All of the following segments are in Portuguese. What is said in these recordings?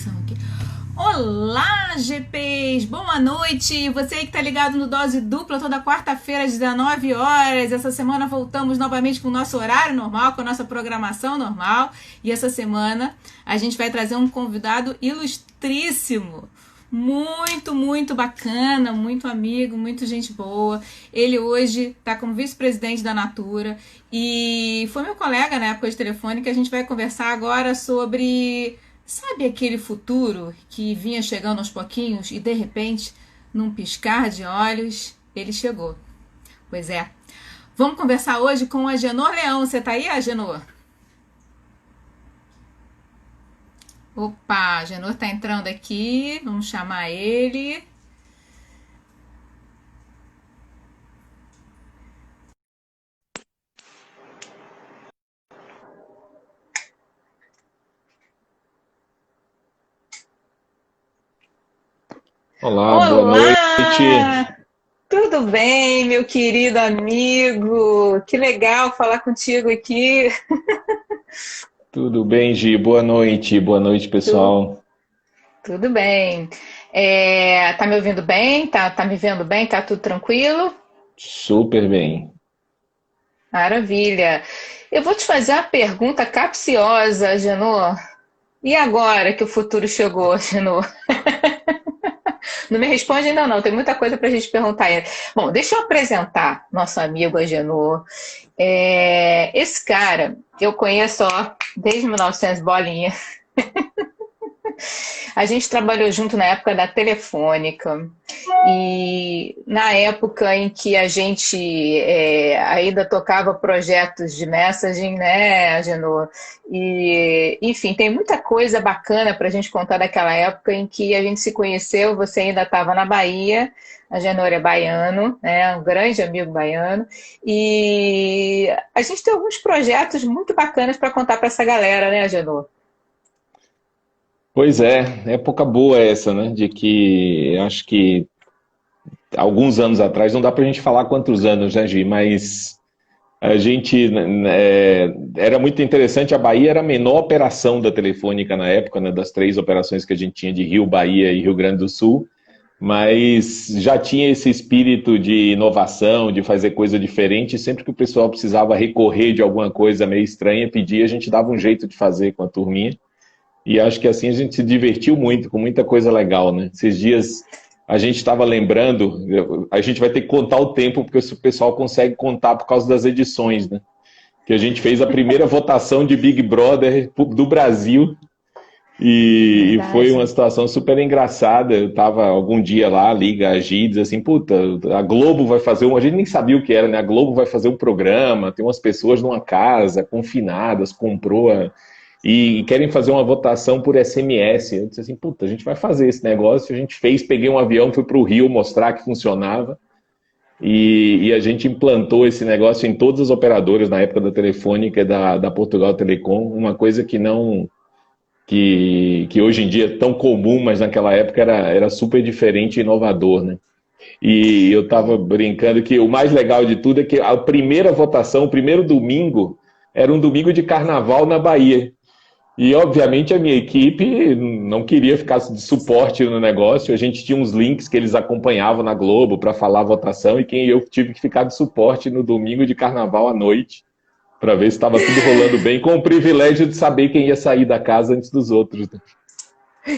gravação aqui. Olá, GPs! Boa noite! Você aí que tá ligado no Dose Dupla toda quarta-feira às 19 horas. Essa semana voltamos novamente com o nosso horário normal, com a nossa programação normal. E essa semana a gente vai trazer um convidado ilustríssimo. Muito bacana, muito amigo, muito gente boa. Ele hoje está como vice-presidente da Natura e foi meu colega na época de telefone, que a gente vai conversar agora sobre, sabe, aquele futuro que vinha chegando aos pouquinhos e de repente, num piscar de olhos, ele chegou. Pois é. Vamos conversar hoje com a Agenor Leão. Você tá aí, Agenor? Opa, Agenor tá entrando aqui, vamos chamar ele. Olá, boa noite. Olá! Tudo bem, meu querido amigo? Que legal falar contigo aqui. Tudo bem, Gi? Boa noite. Boa noite, Tu- pessoal. Tudo bem. Tá me ouvindo bem? Tá me vendo bem? Tá tudo tranquilo? Super bem. Maravilha. Eu vou te fazer uma pergunta capciosa, Genô. E agora que o futuro chegou, Genô? Não me responde ainda não, tem muita coisa para a gente perguntar ainda. Bom, deixa eu apresentar nosso amigo Agenor. Esse cara eu conheço desde 1900 bolinha. A gente trabalhou junto na época da Telefônica e na época em que a gente ainda tocava projetos de messaging, né, Agenor? E, enfim, tem muita coisa bacana para a gente contar daquela época em que a gente se conheceu. Você ainda estava na Bahia, a Agenor é baiano, né, um grande amigo baiano, e a gente tem alguns projetos muito bacanas para contar para essa galera, né, Agenor? Pois é, época boa essa, né? De que acho que alguns anos atrás, não dá pra gente falar quantos anos, né, Gi? Mas a gente era muito interessante. A Bahia era a menor operação da Telefônica na época, né? Das três operações que a gente tinha de Rio, Bahia e Rio Grande do Sul. Mas já tinha esse espírito de inovação, de fazer coisa diferente. Sempre que o pessoal precisava recorrer de alguma coisa meio estranha, pedia, a gente dava um jeito de fazer com a turminha. E acho que assim a gente se divertiu muito, com muita coisa legal, né? Esses dias a gente estava lembrando, a gente vai ter que contar o tempo, porque o pessoal consegue contar por causa das edições, né? Que a gente fez a primeira votação de Big Brother do Brasil e foi uma Verdade. situação super engraçada. Eu tava algum dia lá, liga a Gi, diz assim, puta, a Globo vai fazer um. A gente nem sabia o que era, né? A Globo vai fazer um programa, tem umas pessoas numa casa, confinadas, comprou e querem fazer uma votação por SMS. Eu disse assim, puta, a gente vai fazer esse negócio. A gente fez, peguei um avião, fui para o Rio mostrar que funcionava. E a gente implantou esse negócio em todas as operadoras na época da Telefônica e da Portugal Telecom, uma coisa que não que hoje em dia é tão comum, mas naquela época era super diferente e inovador, né? E eu estava brincando que o mais legal de tudo é que a primeira votação, o primeiro domingo, era um domingo de carnaval na Bahia. E, obviamente, a minha equipe não queria ficar de suporte no negócio. A gente tinha uns links que eles acompanhavam na Globo para falar a votação e quem eu tive que ficar de suporte no domingo de carnaval à noite para ver se estava tudo rolando bem, com o privilégio de saber quem ia sair da casa antes dos outros.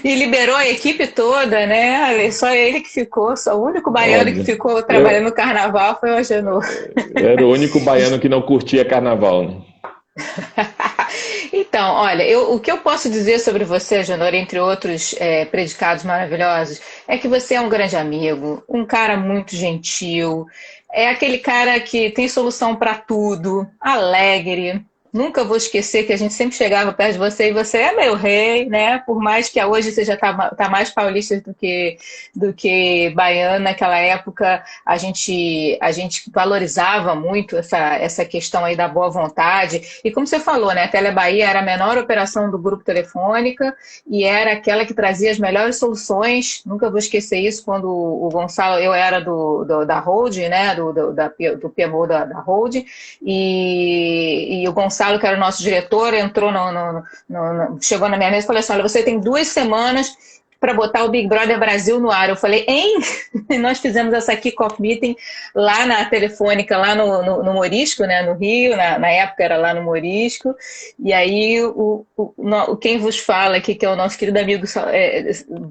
E liberou a equipe toda, né? Só ele que ficou, só o único baiano que Óbvio. ficou trabalhando Eu no carnaval foi o Agenor. era o único baiano que não curtia carnaval, né? Então, olha, o que eu posso dizer sobre você, Agenor, entre outros predicados maravilhosos, é que você é um grande amigo, um cara muito gentil, é aquele cara que tem solução para tudo, alegre. Nunca vou esquecer que a gente sempre chegava perto de você e você é meu rei, né? Por mais que hoje você já tá mais paulista do que baiano, naquela época a gente valorizava muito essa questão aí da boa vontade. E como você falou, né? A Tele Bahia era a menor operação do grupo Telefônica e era aquela que trazia as melhores soluções. Nunca vou esquecer isso quando o Gonçalo, eu era da Hold, né? Do PMO da Hold, e o Gonçalo Gonçalo, que era o nosso diretor, entrou chegou na minha mesa e falou assim, olha, você tem 2 semanas para botar o Big Brother Brasil no ar. Eu falei, hein? Nós fizemos essa kick-off meeting lá na Telefônica, lá no Morisco, né, no Rio, na época era lá no Morisco, e aí quem vos fala aqui, que é o nosso querido amigo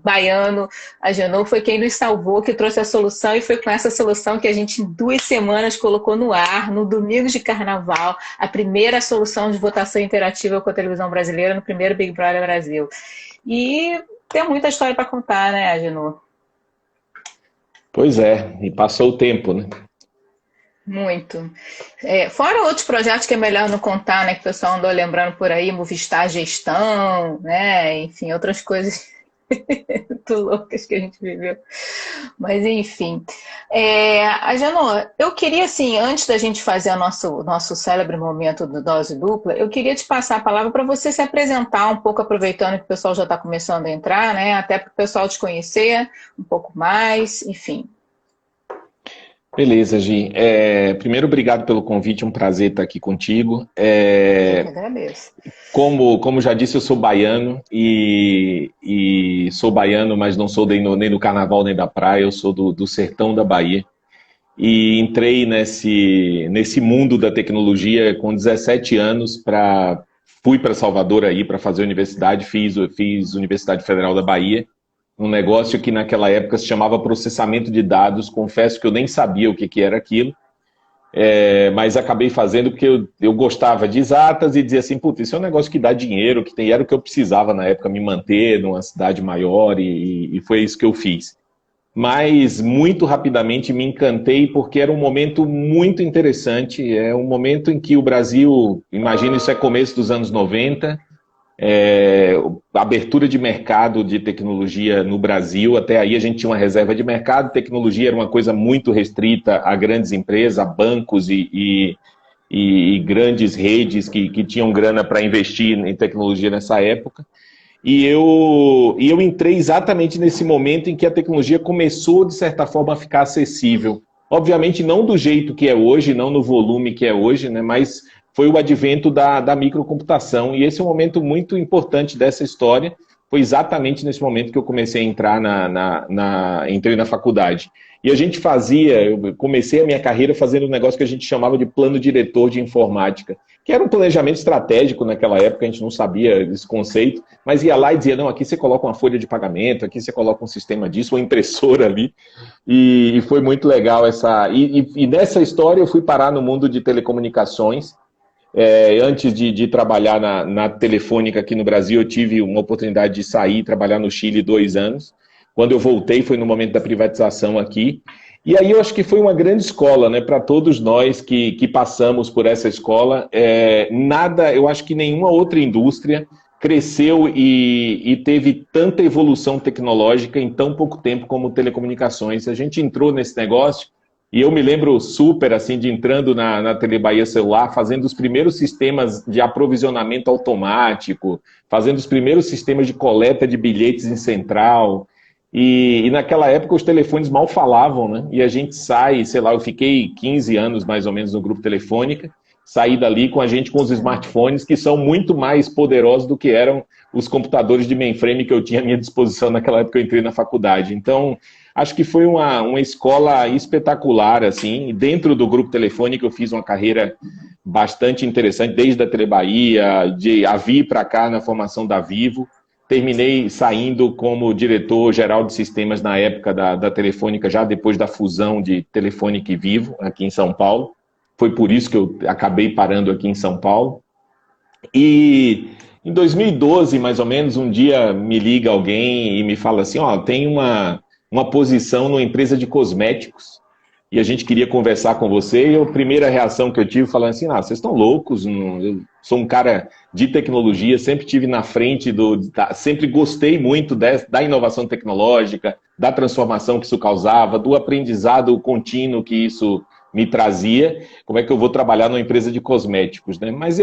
baiano, Agenor, foi quem nos salvou, que trouxe a solução, e foi com essa solução que a gente em 2 semanas colocou no ar, no domingo de carnaval, a primeira solução de votação interativa com a televisão brasileira no primeiro Big Brother Brasil. E tem muita história para contar, né, Agenor? Pois é, e passou o tempo, né? Muito. Fora outros projetos que é melhor não contar, né, que o pessoal andou lembrando por aí, Movistar Gestão, né, enfim, outras coisas muito loucas que a gente viveu. Mas, enfim. Agenor, eu queria, assim, antes da gente fazer o nosso célebre momento do Dose Dupla, eu queria te passar a palavra para você se apresentar um pouco, aproveitando que o pessoal já está começando a entrar, né? Até para o pessoal te conhecer um pouco mais, enfim. Beleza, Gi. Primeiro, obrigado pelo convite, um prazer estar aqui contigo. Eu que agradeço. Como já disse, eu sou baiano e sou baiano, mas não sou nem do carnaval nem da praia, eu sou do sertão da Bahia. E entrei nesse mundo da tecnologia com 17 anos, fui para Salvador aí para fazer universidade, fiz Universidade Federal da Bahia, um negócio que naquela época se chamava processamento de dados. Confesso que eu nem sabia o que era aquilo, mas acabei fazendo porque eu gostava de exatas e dizia assim, puta, isso é um negócio que dá dinheiro, era o que eu precisava na época, me manter numa cidade maior, e foi isso que eu fiz. Mas muito rapidamente me encantei porque era um momento muito interessante, é um momento em que o Brasil, imagino isso é começo dos anos 90, abertura de mercado de tecnologia no Brasil. Até aí a gente tinha uma reserva de mercado, tecnologia era uma coisa muito restrita a grandes empresas, a bancos e grandes redes que tinham grana para investir em tecnologia nessa época. E eu entrei exatamente nesse momento em que a tecnologia começou, de certa forma, a ficar acessível. Obviamente não do jeito que é hoje, não no volume que é hoje, né, mas foi o advento da microcomputação, e esse é um momento muito importante dessa história. Foi exatamente nesse momento que eu comecei a entrar entrei na faculdade. E a gente eu comecei a minha carreira fazendo um negócio que a gente chamava de plano diretor de informática, que era um planejamento estratégico naquela época, a gente não sabia esse conceito, mas ia lá e dizia, não, aqui você coloca uma folha de pagamento, aqui você coloca um sistema disso, uma impressora ali, e foi muito legal E nessa história eu fui parar no mundo de telecomunicações. Antes de trabalhar na Telefônica aqui no Brasil, eu tive uma oportunidade de sair e trabalhar no Chile 2 anos. Quando eu voltei, foi no momento da privatização aqui. E aí eu acho que foi uma grande escola, né, para todos nós que passamos por essa escola. Eu acho que nenhuma outra indústria cresceu e teve tanta evolução tecnológica em tão pouco tempo como telecomunicações. A gente entrou nesse negócio. E eu me lembro super, assim, de entrando na Tele Bahia Celular, fazendo os primeiros sistemas de aprovisionamento automático, fazendo os primeiros sistemas de coleta de bilhetes em central. E naquela época os telefones mal falavam, né? E a gente sai, sei lá, eu fiquei 15 anos mais ou menos no Grupo Telefônica, saí dali com os smartphones, que são muito mais poderosos do que eram os computadores de mainframe que eu tinha à minha disposição naquela época que eu entrei na faculdade. Então, acho que foi uma escola espetacular, assim. Dentro do Grupo Telefônica eu fiz uma carreira bastante interessante, desde a Tele Bahia, de Avi para cá na formação da Vivo. Terminei saindo como diretor-geral de sistemas na época da Telefônica, já depois da fusão de Telefônica e Vivo, aqui em São Paulo. Foi por isso que eu acabei parando aqui em São Paulo. E em 2012, mais ou menos, um dia me liga alguém e me fala assim, tem uma posição numa empresa de cosméticos e a gente queria conversar com você. E a primeira reação que eu tive, falando assim, vocês estão loucos, eu sou um cara de tecnologia, sempre tive na frente sempre gostei muito da inovação tecnológica, da transformação que isso causava, do aprendizado contínuo que isso me trazia. Como é que eu vou trabalhar numa empresa de cosméticos, né? Mas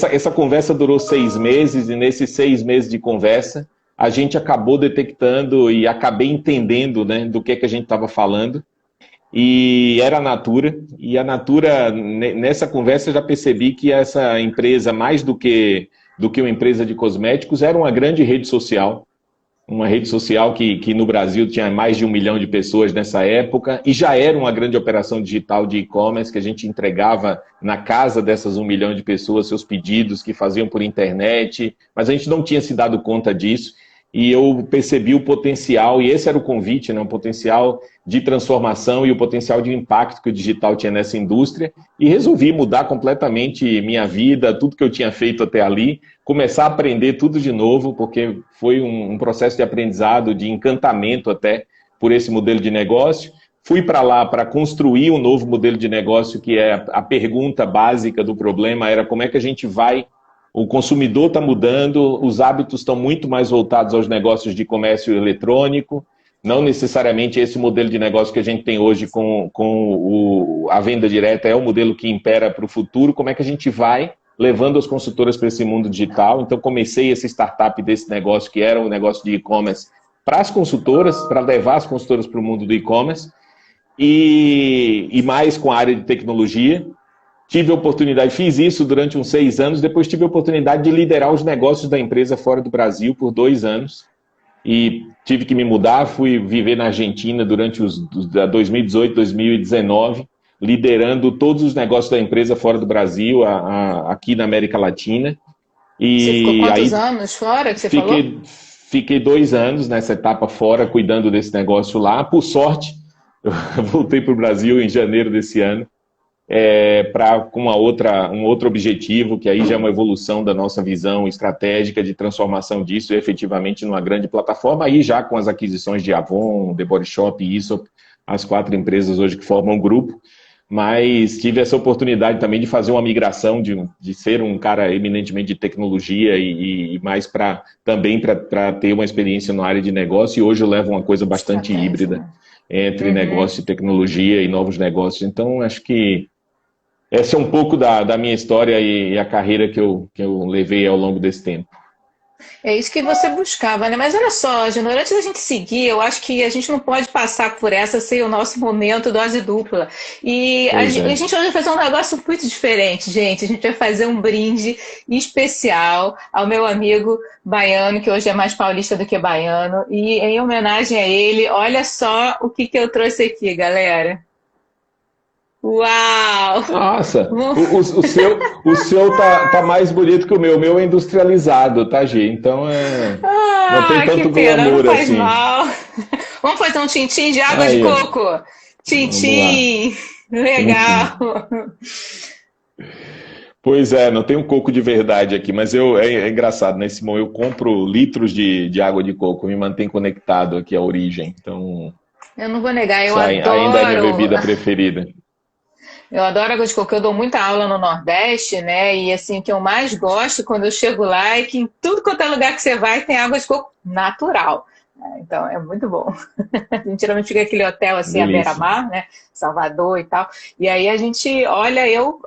essa conversa durou 6 meses, e nesses 6 meses de conversa, a gente acabou detectando e acabei entendendo, né, do que a gente estava falando. e era a Natura. E a Natura, nessa conversa, eu já percebi que essa empresa, mais do que uma empresa de cosméticos, era uma grande rede social. Uma rede social que no Brasil tinha mais de 1 milhão de pessoas nessa época, e já era uma grande operação digital de e-commerce, que a gente entregava na casa dessas 1 milhão de pessoas seus pedidos, que faziam por internet, mas a gente não tinha se dado conta disso, e eu percebi o potencial, e esse era o convite, né, um potencial de transformação e o potencial de impacto que o digital tinha nessa indústria, e resolvi mudar completamente minha vida, tudo que eu tinha feito até ali, começar a aprender tudo de novo, porque foi um processo de aprendizado, de encantamento até por esse modelo de negócio. Fui para lá para construir um novo modelo de negócio, que é a pergunta básica do problema, era como é que a gente vai. O consumidor está mudando, os hábitos estão muito mais voltados aos negócios de comércio eletrônico, não necessariamente esse modelo de negócio que a gente tem hoje com a venda direta é o modelo que impera para o futuro. Como é que a gente vai levando as consultoras para esse mundo digital? Então comecei essa startup desse negócio, que era um negócio de e-commerce, para as consultoras, para levar as consultoras para o mundo do e-commerce, e mais com a área de tecnologia. Tive a oportunidade, fiz isso durante uns 6 anos, depois tive a oportunidade de liderar os negócios da empresa fora do Brasil por 2 anos, e tive que me mudar, fui viver na Argentina durante os 2018, 2019, liderando todos os negócios da empresa fora do Brasil, aqui na América Latina. E você ficou quantos anos fora que você falou? Fiquei 2 anos nessa etapa fora, cuidando desse negócio lá. Por sorte, eu voltei para o Brasil em janeiro desse ano, com um outro objetivo, que aí já é uma evolução da nossa visão estratégica de transformação disso efetivamente numa grande plataforma, aí já com as aquisições de Avon, The Body Shop e Aesop, as 4 empresas hoje que formam o grupo, mas tive essa oportunidade também de fazer uma migração, de ser um cara eminentemente de tecnologia e mais também para ter uma experiência na área de negócio, e hoje eu levo uma coisa bastante híbrida entre negócio e tecnologia e novos negócios. Então, acho que essa é um pouco da minha história e a carreira que eu levei ao longo desse tempo. É isso que você buscava, né? Mas olha só, Júnior, antes da gente seguir, eu acho que a gente não pode passar por essa sem o nosso momento dose dupla. E a gente hoje vai fazer um negócio muito diferente, gente. A gente vai fazer um brinde especial ao meu amigo baiano, que hoje é mais paulista do que baiano. E em homenagem a ele, olha só o que eu trouxe aqui, galera. Uau! Nossa, o seu tá mais bonito que o meu. O meu é industrializado, tá, Gê? Então não tem tanto glamour não faz assim. Mal. Vamos fazer um tintim de água de coco? Tintim! Legal! Pois é, não tem um coco de verdade aqui, mas é engraçado, né? Simão, eu compro litros de água de coco, me mantém conectado aqui à origem. Então, eu não vou negar, eu adoro. Ainda é minha bebida preferida. Eu adoro água de coco, eu dou muita aula no Nordeste, né? E assim, o que eu mais gosto quando eu chego lá é que em tudo quanto é lugar que você vai tem água de coco natural. Então é muito bom. A gente geralmente fica aquele hotel assim, à beira-mar, né? Salvador e tal. E aí a gente olha, eu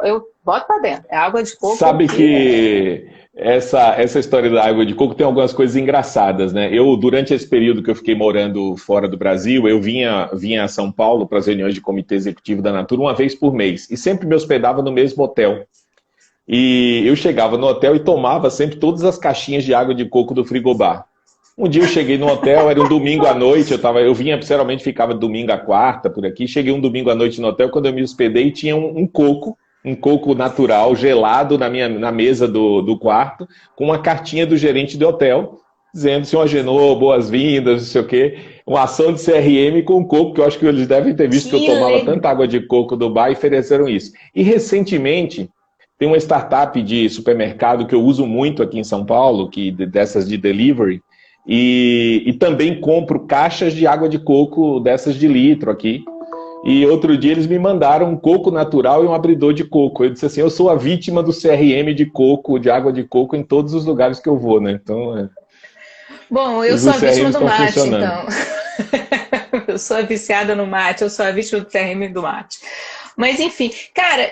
boto pra dentro. É água de coco. Sabe que essa história da água de coco tem algumas coisas engraçadas, né? Durante esse período que eu fiquei morando fora do Brasil, eu vinha a São Paulo para as reuniões de comitê executivo da Natura uma vez por mês. E sempre me hospedava no mesmo hotel. E eu chegava no hotel e tomava sempre todas as caixinhas de água de coco do frigobar. Um dia eu cheguei no hotel, era um domingo à noite, eu vinha, geralmente ficava domingo à quarta, por aqui. Cheguei um domingo à noite no hotel, quando eu me hospedei, tinha um coco natural, gelado na mesa do quarto, com uma cartinha do gerente do hotel, dizendo: senhor Agenor, boas-vindas, não sei o quê. Uma ação de CRM com coco, que eu acho que eles devem ter visto que eu tomava tanta água de coco do bar e ofereceram isso. E recentemente, tem uma startup de supermercado que eu uso muito aqui em São Paulo, dessas de delivery, e também compro caixas de água de coco dessas de litro aqui. E outro dia eles me mandaram um coco natural e um abridor de coco. Eu disse assim: eu sou a vítima do CRM de coco, de água de coco, em todos os lugares que eu vou, né? Então, bom, eu sou a vítima do mate, então. Eu sou a viciada no mate, eu sou a vítima do CRM do mate. Mas enfim, cara,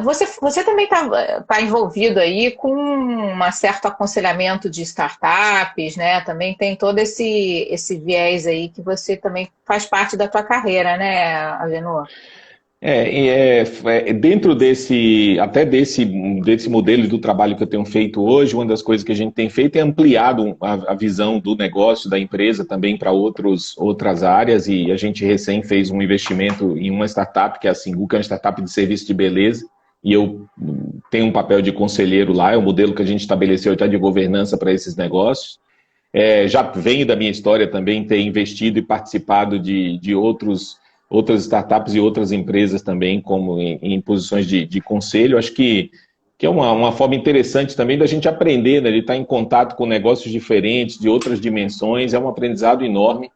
você também tá envolvido aí com um certo aconselhamento de startups, né? Também tem todo esse viés aí que você também faz parte da tua carreira, né, Agenor? Dentro desse modelo do trabalho que eu tenho feito hoje, uma das coisas que a gente tem feito é ampliado a visão do negócio da empresa também para outras áreas, e a gente recém fez um investimento em uma startup, que é a Singu, que é uma startup de serviço de beleza, e eu tenho um papel de conselheiro lá, é o modelo que a gente estabeleceu até de governança para esses negócios. Já venho da minha história também ter investido e participado de outras startups e outras empresas também, como em posições de conselho. Acho que é uma forma interessante também da gente aprender, né? De estar em contato com negócios diferentes, de outras dimensões, é um aprendizado enorme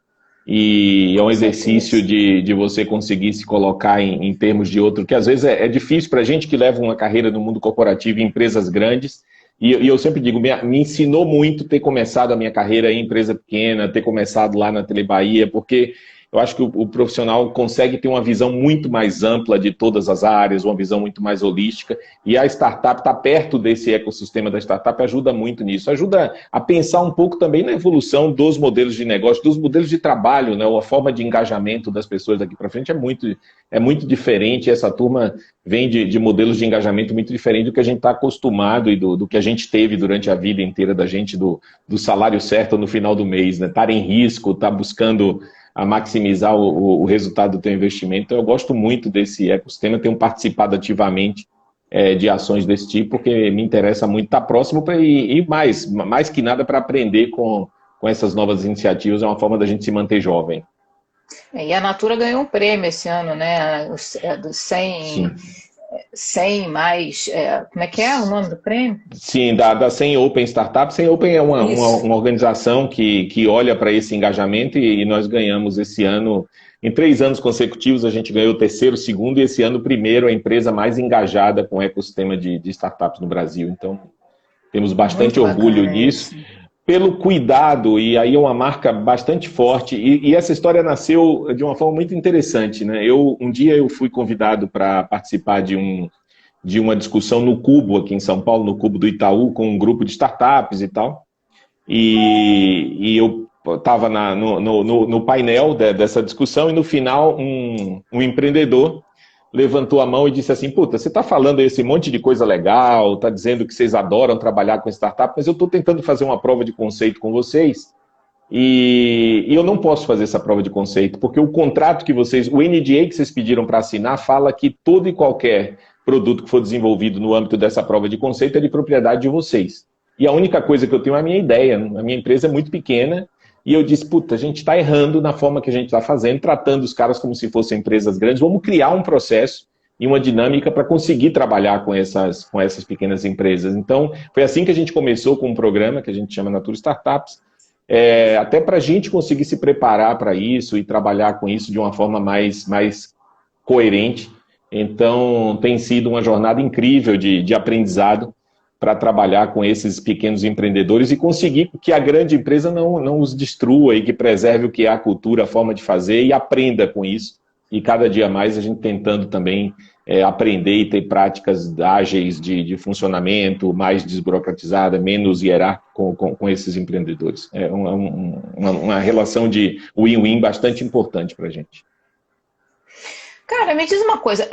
e é um exercício de você conseguir se colocar em termos de outro, que às vezes é difícil para a gente que leva uma carreira no mundo corporativo em empresas grandes, e eu sempre digo, me ensinou muito ter começado a minha carreira em empresa pequena, ter começado lá na Telebahia, porque eu acho que o profissional consegue ter uma visão muito mais ampla de todas as áreas, uma visão muito mais holística, e a startup estar perto desse ecossistema da startup ajuda muito nisso. Ajuda a pensar um pouco também na evolução dos modelos de negócio, dos modelos de trabalho, né? A forma de engajamento das pessoas daqui para frente é muito diferente. Essa turma vem de modelos de engajamento muito diferentes do que a gente está acostumado e do que a gente teve durante a vida inteira da gente, do salário certo no final do mês, né? Estar em risco, estar buscando a maximizar o resultado do teu investimento. Então, eu gosto muito desse ecossistema, tenho participado ativamente de ações desse tipo, porque me interessa muito estar próximo e mais que nada para aprender com essas novas iniciativas, é uma forma da gente se manter jovem. E a Natura ganhou um prêmio esse ano, né? Dos 100 mais... como é que é o nome do prêmio? Sim, da 100 Open Startups. 100 Open é uma organização que olha para esse engajamento e nós ganhamos esse ano, em 3 anos consecutivos, a gente ganhou o terceiro, segundo e esse ano o primeiro, a empresa mais engajada com o ecossistema de startups no Brasil. Então, temos bastante orgulho disso. Pelo cuidado, e aí é uma marca bastante forte, e essa história nasceu de uma forma muito interessante, né? Um dia eu fui convidado para participar de uma discussão no Cubo, aqui em São Paulo, no Cubo do Itaú, com um grupo de startups e tal, e eu estava no painel dessa discussão, e no final um empreendedor levantou a mão e disse assim, puta, você está falando esse monte de coisa legal, está dizendo que vocês adoram trabalhar com startup, mas eu estou tentando fazer uma prova de conceito com vocês e eu não posso fazer essa prova de conceito, porque o contrato o NDA que vocês pediram para assinar fala que todo e qualquer produto que for desenvolvido no âmbito dessa prova de conceito é de propriedade de vocês. E a única coisa que eu tenho é a minha ideia, a minha empresa é muito pequena. E eu disse, puta, a gente está errando na forma que a gente está fazendo, tratando os caras como se fossem empresas grandes, vamos criar um processo e uma dinâmica para conseguir trabalhar com essas pequenas empresas. Então, foi assim que a gente começou com um programa que a gente chama Natura Startups, até para a gente conseguir se preparar para isso e trabalhar com isso de uma forma mais coerente. Então, tem sido uma jornada incrível de aprendizado, para trabalhar com esses pequenos empreendedores e conseguir que a grande empresa não os destrua e que preserve o que é a cultura, a forma de fazer e aprenda com isso. E cada dia mais a gente tentando também aprender e ter práticas ágeis de funcionamento, mais desburocratizada, menos hierárquico com esses empreendedores. É uma relação de win-win bastante importante para a gente. Cara, me diz uma coisa,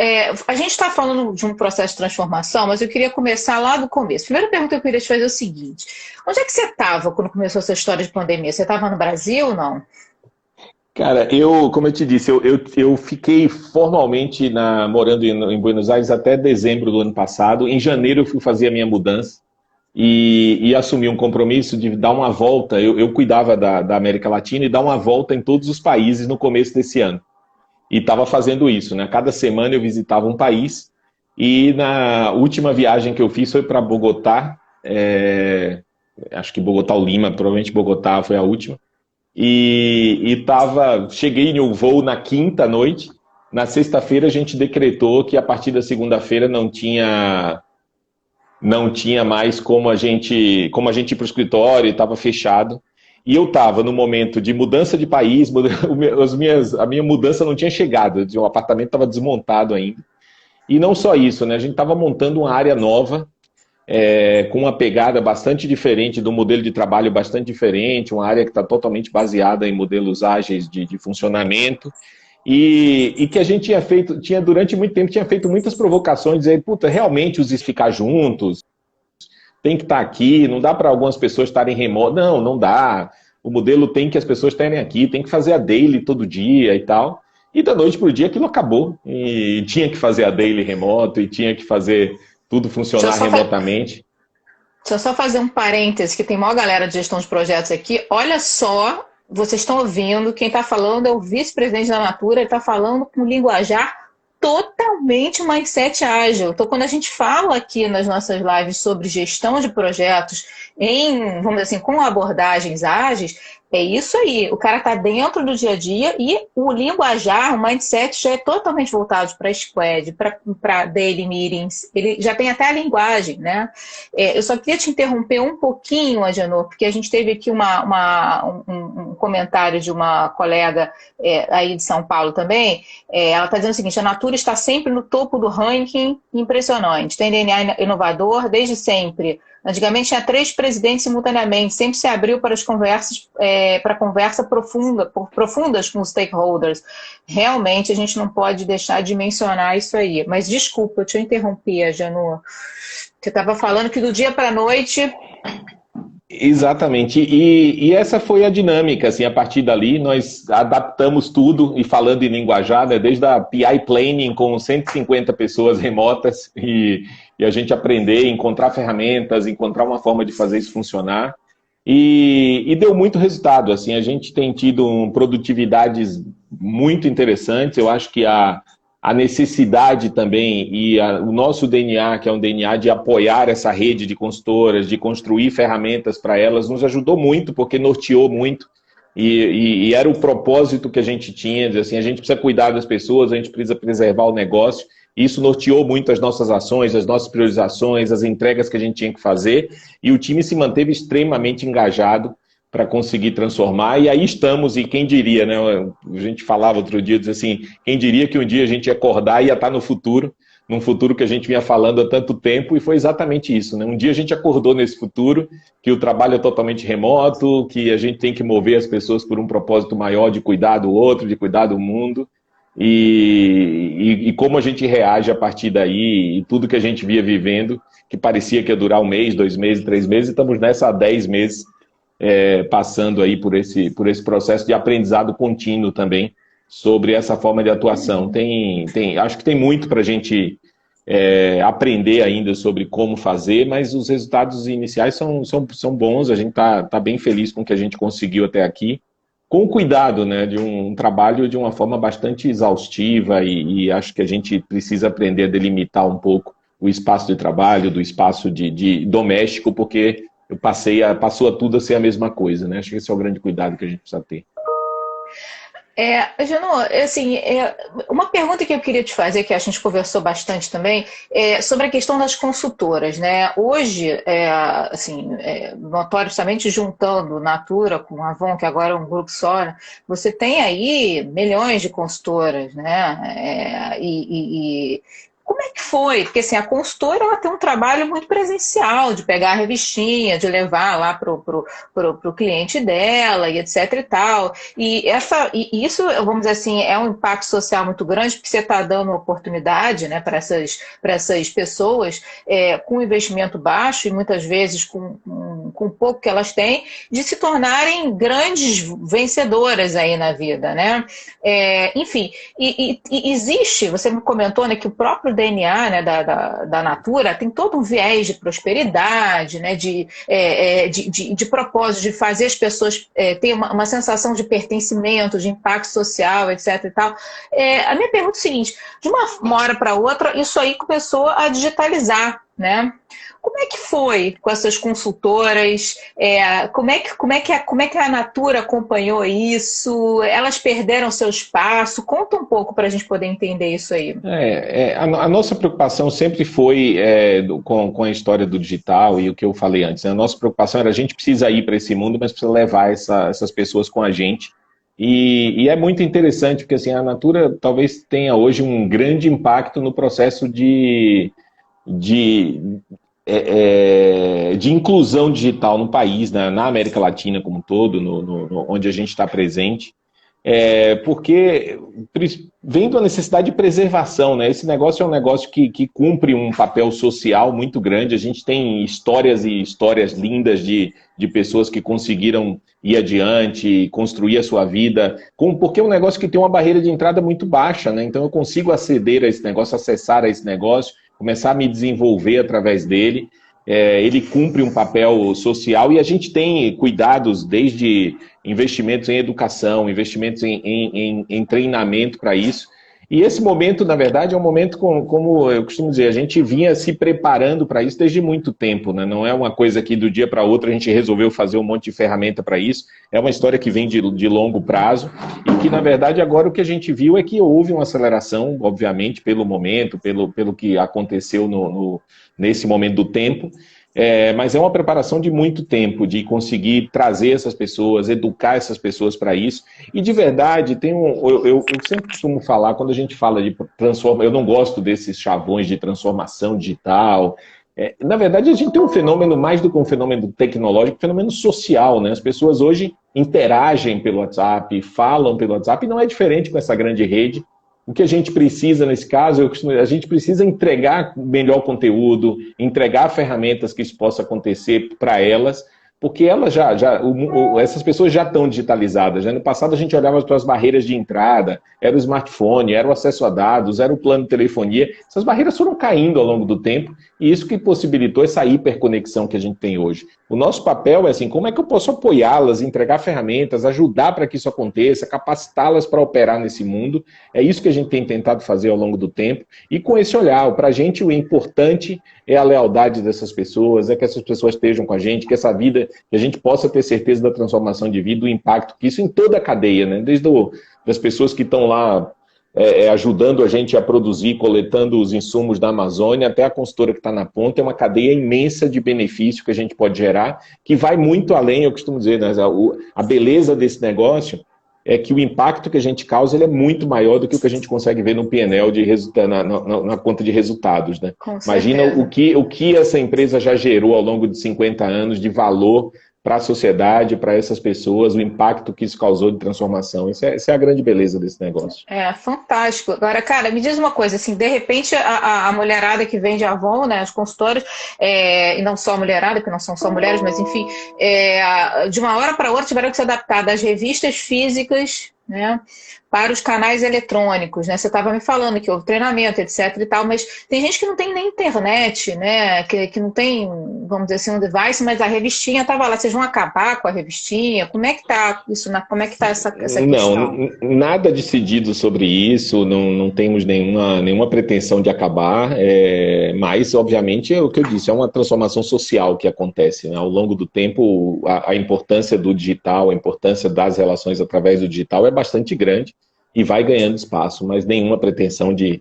a gente está falando de um processo de transformação, mas eu queria começar lá do começo. A primeira pergunta que eu queria te fazer é o seguinte, onde é que você estava quando começou essa história de pandemia? Você estava no Brasil ou não? Cara, como eu te disse, eu fiquei formalmente morando em Buenos Aires até dezembro do ano passado. Em janeiro eu fui fazer a minha mudança e assumi um compromisso de dar uma volta. Eu cuidava da América Latina e dar uma volta em todos os países no começo desse ano. E estava fazendo isso, né? Cada semana eu visitava um país e na última viagem que eu fiz foi para Bogotá, acho que Bogotá ou Lima, provavelmente Bogotá foi a última. Cheguei no voo na quinta noite, na sexta-feira a gente decretou que a partir da segunda-feira não tinha mais como a gente ir para o escritório, estava fechado. E eu estava no momento de mudança de país, a minha mudança não tinha chegado, o apartamento estava desmontado ainda. E não só isso, né? A gente estava montando uma área nova, com uma pegada bastante diferente, do modelo de trabalho bastante diferente, uma área que está totalmente baseada em modelos ágeis de funcionamento, e que a gente durante muito tempo, tinha feito muitas provocações, dizer, puta, realmente os ficar juntos, tem que estar aqui, não dá para algumas pessoas estarem remotas, não dá, o modelo tem que as pessoas estarem aqui, tem que fazer a daily todo dia e tal, e da noite para o dia aquilo acabou, e tinha que fazer a daily remoto, e tinha que fazer tudo funcionar remotamente. Deixa eu só fazer um parêntese, que tem maior galera de gestão de projetos aqui. Olha só, vocês estão ouvindo, quem está falando é o vice-presidente da Natura, ele está falando com linguajar totalmente mindset ágil. Então, quando a gente fala aqui nas nossas lives sobre gestão de projetos vamos dizer assim, com abordagens ágeis, é isso aí. O cara está dentro do dia a dia e o linguajar, o mindset já é totalmente voltado para squad, para daily meetings. Ele já tem até a linguagem, né? Eu só queria te interromper um pouquinho, Agenor, porque a gente teve aqui um comentário de uma colega aí de São Paulo também. Ela está dizendo o seguinte: a Natura está sempre no topo do ranking, impressionante. Tem DNA inovador desde sempre. Antigamente tinha 3 presidentes simultaneamente, sempre se abriu para as conversas, para conversa profundas com os stakeholders. Realmente a gente não pode deixar de mencionar isso aí. Mas desculpa, eu te interrompi, Janu. Você estava falando que do dia para a noite... Exatamente, e essa foi a dinâmica, assim, a partir dali nós adaptamos tudo, e falando em linguajar, né, desde a PI Planning com 150 pessoas remotas, e a gente aprender, encontrar ferramentas, encontrar uma forma de fazer isso funcionar, e deu muito resultado, assim, a gente tem tido produtividades muito interessantes. Eu acho que a necessidade também e o nosso DNA, que é um DNA de apoiar essa rede de consultoras, de construir ferramentas para elas, nos ajudou muito, porque norteou muito, e era o propósito que a gente tinha, de, assim, a gente precisa cuidar das pessoas, a gente precisa preservar o negócio. Isso norteou muito as nossas ações, as nossas priorizações, as entregas que a gente tinha que fazer, e o time se manteve extremamente engajado para conseguir transformar, e aí estamos, e quem diria, né? A gente falava outro dia, dizia assim, quem diria que um dia a gente ia acordar e ia estar no futuro, num futuro que a gente vinha falando há tanto tempo, e foi exatamente isso, né? Um dia a gente acordou nesse futuro, que o trabalho é totalmente remoto, que a gente tem que mover as pessoas por um propósito maior de cuidar do outro, de cuidar do mundo, e como a gente reage a partir daí, e tudo que a gente via vivendo, que parecia que ia durar 1 mês, 2 meses, 3 meses, e estamos nessa há 10 meses, passando aí por esse processo de aprendizado contínuo também sobre essa forma de atuação. Acho que tem muito para a gente aprender ainda sobre como fazer, mas os resultados iniciais são bons, a gente está bem feliz com o que a gente conseguiu até aqui, com cuidado, né, de um trabalho de uma forma bastante exaustiva, e acho que a gente precisa aprender a delimitar um pouco o espaço de trabalho do espaço de doméstico, porque passou a tudo a ser a mesma coisa, né? Acho que esse é o grande cuidado que a gente precisa ter. Janu, assim, uma pergunta que eu queria te fazer, que a gente conversou bastante também, sobre a questão das consultoras, né? Hoje, notoriamente juntando Natura com a Avon, que agora é um grupo só, né? Você tem aí milhões de consultoras, né? Como é que foi? Porque assim, a consultora ela tem um trabalho muito presencial, de pegar a revistinha, de levar lá pro cliente dela, e etc e tal. E isso, vamos dizer assim, é um impacto social muito grande, porque você está dando oportunidade, né, para essas pessoas com investimento baixo e muitas vezes com pouco que elas têm, de se tornarem grandes vencedoras aí na vida, né? Enfim, e existe, você me comentou, né, que o próprio DNA, né, da Natura tem todo um viés de prosperidade, né, de propósito, de fazer as pessoas terem uma sensação de pertencimento, de impacto social, etc. e tal. A minha pergunta é o seguinte: de uma hora para outra, isso aí começou a digitalizar. né? Como é que foi com essas consultoras? Como é que a Natura acompanhou isso? Elas perderam seu espaço? Conta um pouco para a gente poder entender isso aí. A nossa preocupação sempre foi com a história do digital e o que eu falei antes, né? A nossa preocupação era a gente precisa ir para esse mundo, mas precisa levar essas pessoas com a gente. E é muito interessante, porque assim, a Natura talvez tenha hoje um grande impacto no processo de inclusão digital no país, né, na América Latina como um todo, onde a gente está presente, porque vem da necessidade de preservação, né? Esse negócio é um negócio que cumpre um papel social muito grande. A gente tem histórias e histórias lindas de pessoas que conseguiram ir adiante, construir a sua vida, porque é um negócio que tem uma barreira de entrada muito baixa, né? Então eu consigo aceder a esse negócio, acessar a esse negócio, começar a me desenvolver através dele. Ele cumpre um papel social e a gente tem cuidados desde investimentos em educação, investimentos em treinamento para isso. E esse momento, na verdade, é um momento, como eu costumo dizer, a gente vinha se preparando para isso desde muito tempo, né? Não é uma coisa que do dia para outro a gente resolveu fazer um monte de ferramenta para isso. É uma história que vem de longo prazo e que, na verdade, agora o que a gente viu é que houve uma aceleração, obviamente, pelo momento, pelo que aconteceu nesse momento do tempo. Mas é uma preparação de muito tempo, de conseguir trazer essas pessoas, educar essas pessoas para isso. E de verdade, eu sempre costumo falar, quando a gente fala de transformação, eu não gosto desses chavões de transformação digital. Na verdade, a gente tem um fenômeno, mais do que um fenômeno tecnológico, um fenômeno social, né? As pessoas hoje interagem pelo WhatsApp, falam pelo WhatsApp, e não é diferente com essa grande rede. O que a gente precisa, nesse caso, a gente precisa entregar melhor conteúdo, entregar ferramentas que isso possa acontecer para elas, porque elas essas pessoas já estão digitalizadas. Né? No passado a gente olhava para as barreiras de entrada, era o smartphone, era o acesso a dados, era o plano de telefonia. Essas barreiras foram caindo ao longo do tempo e isso que possibilitou essa hiperconexão que a gente tem hoje. O nosso papel é assim, como é que eu posso apoiá-las, entregar ferramentas, ajudar para que isso aconteça, capacitá-las para operar nesse mundo. É isso que a gente tem tentado fazer ao longo do tempo. E com esse olhar, para a gente o importante é a lealdade dessas pessoas, é que essas pessoas estejam com a gente, que essa vida, que a gente possa ter certeza da transformação de vida, do impacto que isso em toda a cadeia, né? Desde das pessoas que estão lá ajudando a gente a produzir, coletando os insumos da Amazônia, até a consultora que está na ponta, é uma cadeia imensa de benefício que a gente pode gerar, que vai muito além, eu costumo dizer, né? A beleza desse negócio é que o impacto que a gente causa ele é muito maior do que o que a gente consegue ver no PNL na conta de resultados. Né? Imagina o que essa empresa já gerou ao longo de 50 anos de valor para a sociedade, para essas pessoas, o impacto que isso causou de transformação. Essa é a grande beleza desse negócio. Fantástico. Agora, cara, me diz uma coisa, assim, de repente a mulherada que vende Avon, né, as consultoras, e não só a mulherada, que não são só mulheres, mas enfim, de uma hora para outra tiveram que se adaptar das revistas físicas, né, para os canais eletrônicos, né? Você estava me falando que houve treinamento, etc e tal, mas tem gente que não tem nem internet, né? Que não tem, vamos dizer assim, um device, mas a revistinha estava lá. Vocês vão acabar com a revistinha? Como é que está isso? Como é que está essa questão? Não, nada decidido sobre isso, não temos nenhuma pretensão de acabar, mas, obviamente, é o que eu disse, é uma transformação social que acontece, né? Ao longo do tempo, a importância do digital, a importância das relações através do digital é bastante grande. E vai ganhando espaço, mas nenhuma pretensão de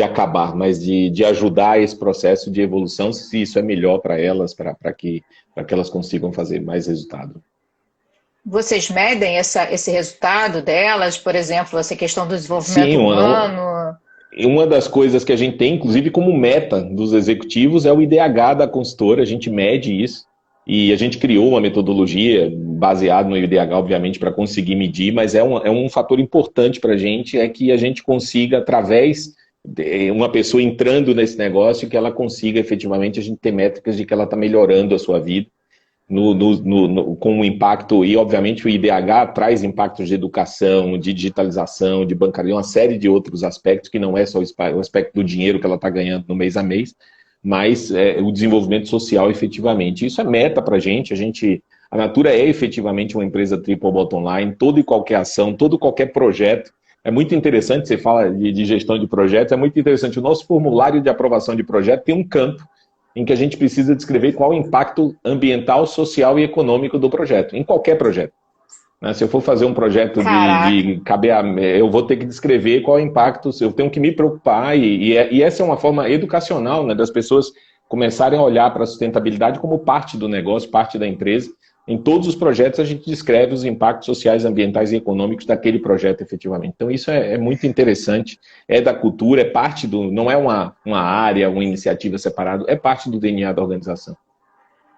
acabar, mas de ajudar esse processo de evolução, se isso é melhor para elas, para que elas consigam fazer mais resultado. Vocês medem esse resultado delas, por exemplo, essa questão do desenvolvimento humano? Uma das coisas que a gente tem, inclusive como meta dos executivos, é o IDH da consultora, a gente mede isso. E a gente criou uma metodologia baseada no IDH, obviamente, para conseguir medir, mas é um fator importante para a gente, é que a gente consiga, através de uma pessoa entrando nesse negócio, que ela consiga, efetivamente, a gente ter métricas de que ela está melhorando a sua vida com o impacto, e obviamente o IDH traz impactos de educação, de digitalização, de bancaria, uma série de outros aspectos, que não é só o aspecto do dinheiro que ela está ganhando no mês a mês, mas o desenvolvimento social efetivamente. Isso é meta para a gente. A Natura é efetivamente uma empresa triple bottom line, toda e qualquer ação, todo e qualquer projeto. É muito interessante, você fala de gestão de projetos, é muito interessante. O nosso formulário de aprovação de projeto tem um campo em que a gente precisa descrever qual o impacto ambiental, social e econômico do projeto, em qualquer projeto. Né? Se eu for fazer um projeto de cabeamento, eu vou ter que descrever qual é o impacto, eu tenho que me preocupar, e essa é uma forma educacional, né, das pessoas começarem a olhar para a sustentabilidade como parte do negócio, parte da empresa. Em todos os projetos a gente descreve os impactos sociais, ambientais e econômicos daquele projeto efetivamente. Então isso é muito interessante, é da cultura, é parte do, não é uma área, uma iniciativa separada, é parte do DNA da organização.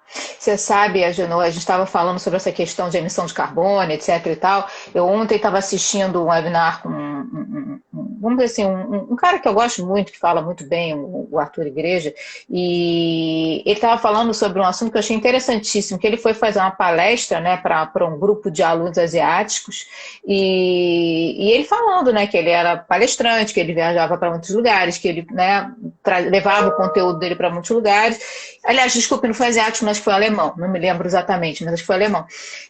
Você sabe, Agenor, a gente estava falando sobre essa questão de emissão de carbono, etc e tal. Eu ontem estava assistindo um webinar com vamos dizer assim, um cara que eu gosto muito, que fala muito bem, o Arthur Igreja, e ele estava falando sobre um assunto que eu achei interessantíssimo, que ele foi fazer uma palestra, né, para um grupo de alunos asiáticos, e ele falando, né, que ele era palestrante, que ele viajava para muitos lugares, que ele, né, levava o conteúdo dele para muitos lugares. Aliás, desculpe, não foi asiático, mas foi alemão, não me lembro exatamente, mas acho que foi alemão.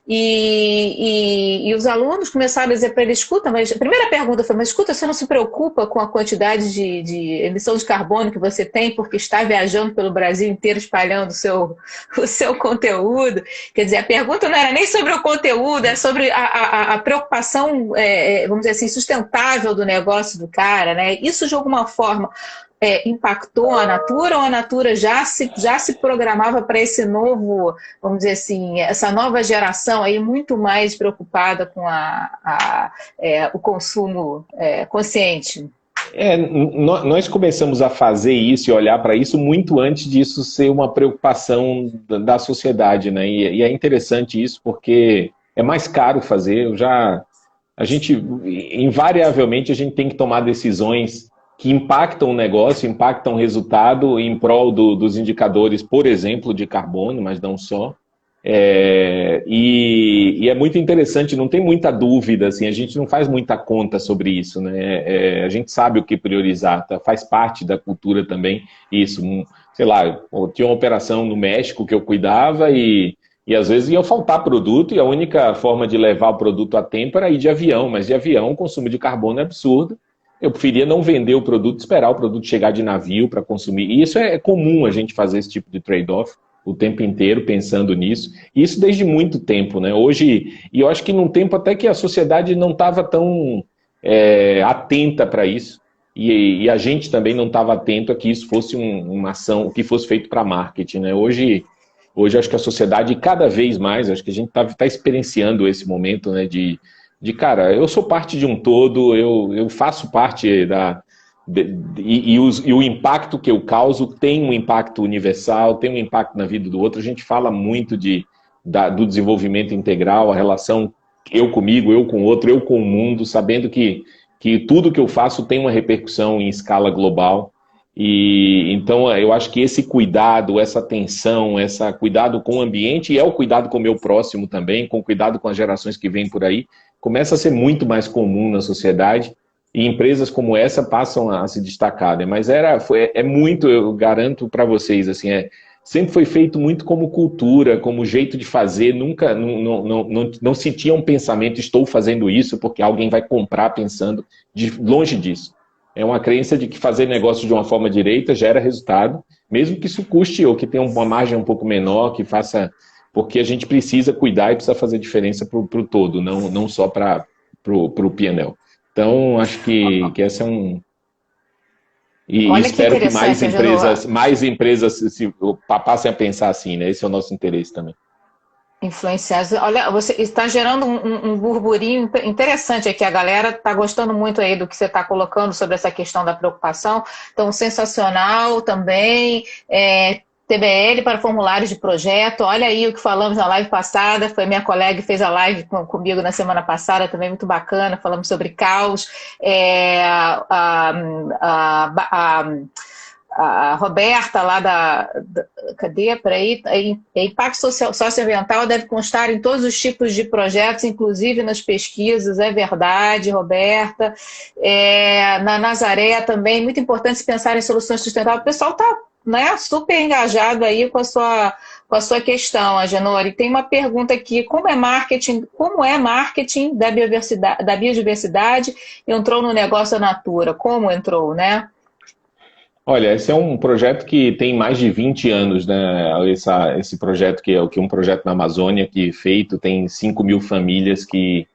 E os alunos começaram a dizer para ele, escuta, mas a primeira pergunta foi, mas escuta, você não se preocupa com a quantidade de emissão de carbono que você tem porque está viajando pelo Brasil inteiro espalhando o seu conteúdo? Quer dizer, a pergunta não era nem sobre o conteúdo, é sobre a preocupação, vamos dizer assim, sustentável do negócio do cara, né? Isso, de alguma forma, impactou a Natura, ou a Natura já se programava para esse novo, vamos dizer assim, essa nova geração aí muito mais preocupada com o consumo consciente? Nós começamos a fazer isso e olhar para isso muito antes disso ser uma preocupação da sociedade, né? E é interessante isso porque é mais caro fazer. Invariavelmente, a gente tem que tomar decisões que impactam o negócio, impactam o resultado em prol dos indicadores, por exemplo, de carbono, mas não só. E é muito interessante, não tem muita dúvida, assim, a gente não faz muita conta sobre isso, né? A gente sabe o que priorizar, tá? Faz parte da cultura também isso. Sei lá, eu tinha uma operação no México que eu cuidava e às vezes ia faltar produto e a única forma de levar o produto a tempo era ir de avião, mas de avião o consumo de carbono é absurdo. Eu preferia não vender o produto, esperar o produto chegar de navio para consumir. E isso é comum a gente fazer esse tipo de trade-off o tempo inteiro pensando nisso. E isso desde muito tempo, né? Hoje, e eu acho que num tempo até que a sociedade não estava tão atenta para isso. E a gente também não estava atento a que isso fosse uma ação, que fosse feito para marketing, né? Hoje acho que a sociedade, cada vez mais, acho que a gente está experienciando esse momento, né, de cara, eu sou parte de um todo, eu faço parte e o impacto que eu causo tem um impacto universal, tem um impacto na vida do outro. A gente fala muito do desenvolvimento integral, a relação eu comigo, eu com o outro, eu com o mundo, sabendo que tudo que eu faço tem uma repercussão em escala global. E então eu acho que esse cuidado, essa atenção, esse cuidado com o ambiente, e é o cuidado com o meu próximo também, com o cuidado com as gerações que vêm por aí, começa a ser muito mais comum na sociedade, e empresas como essa passam a se destacar, né? Mas muito, eu garanto para vocês, assim, sempre foi feito muito como cultura, como jeito de fazer, nunca, não sentia um pensamento, estou fazendo isso porque alguém vai comprar pensando, longe disso. É uma crença de que fazer negócio de uma forma direita gera resultado, mesmo que isso custe ou que tenha uma margem um pouco menor, que faça... Porque a gente precisa cuidar e precisa fazer diferença para o todo, não só para o P&L. Então, acho que esse é um... E espero que mais empresas passem a pensar assim, né? Esse é o nosso interesse também. Influenciar. Olha, você está gerando um burburinho interessante aqui. A galera está gostando muito aí do que você está colocando sobre essa questão da preocupação. Então, sensacional também. TBL para formulários de projeto. Olha aí o que falamos na live passada. Foi minha colega que fez a live comigo na semana passada, também muito bacana. Falamos sobre caos. A Roberta lá cadê? Peraí, impacto socioambiental deve constar em todos os tipos de projetos, inclusive nas pesquisas, é verdade, Roberta. Na Nazaré também, muito importante se pensar em soluções sustentáveis. O pessoal está, né, super engajado aí com a sua questão, Agenor. E tem uma pergunta aqui: como é marketing da biodiversidade entrou no negócio da Natura? Como entrou, né? Olha, esse é um projeto que tem mais de 20 anos, né? Esse projeto que é um projeto na Amazônia que feito, tem 5.000 famílias que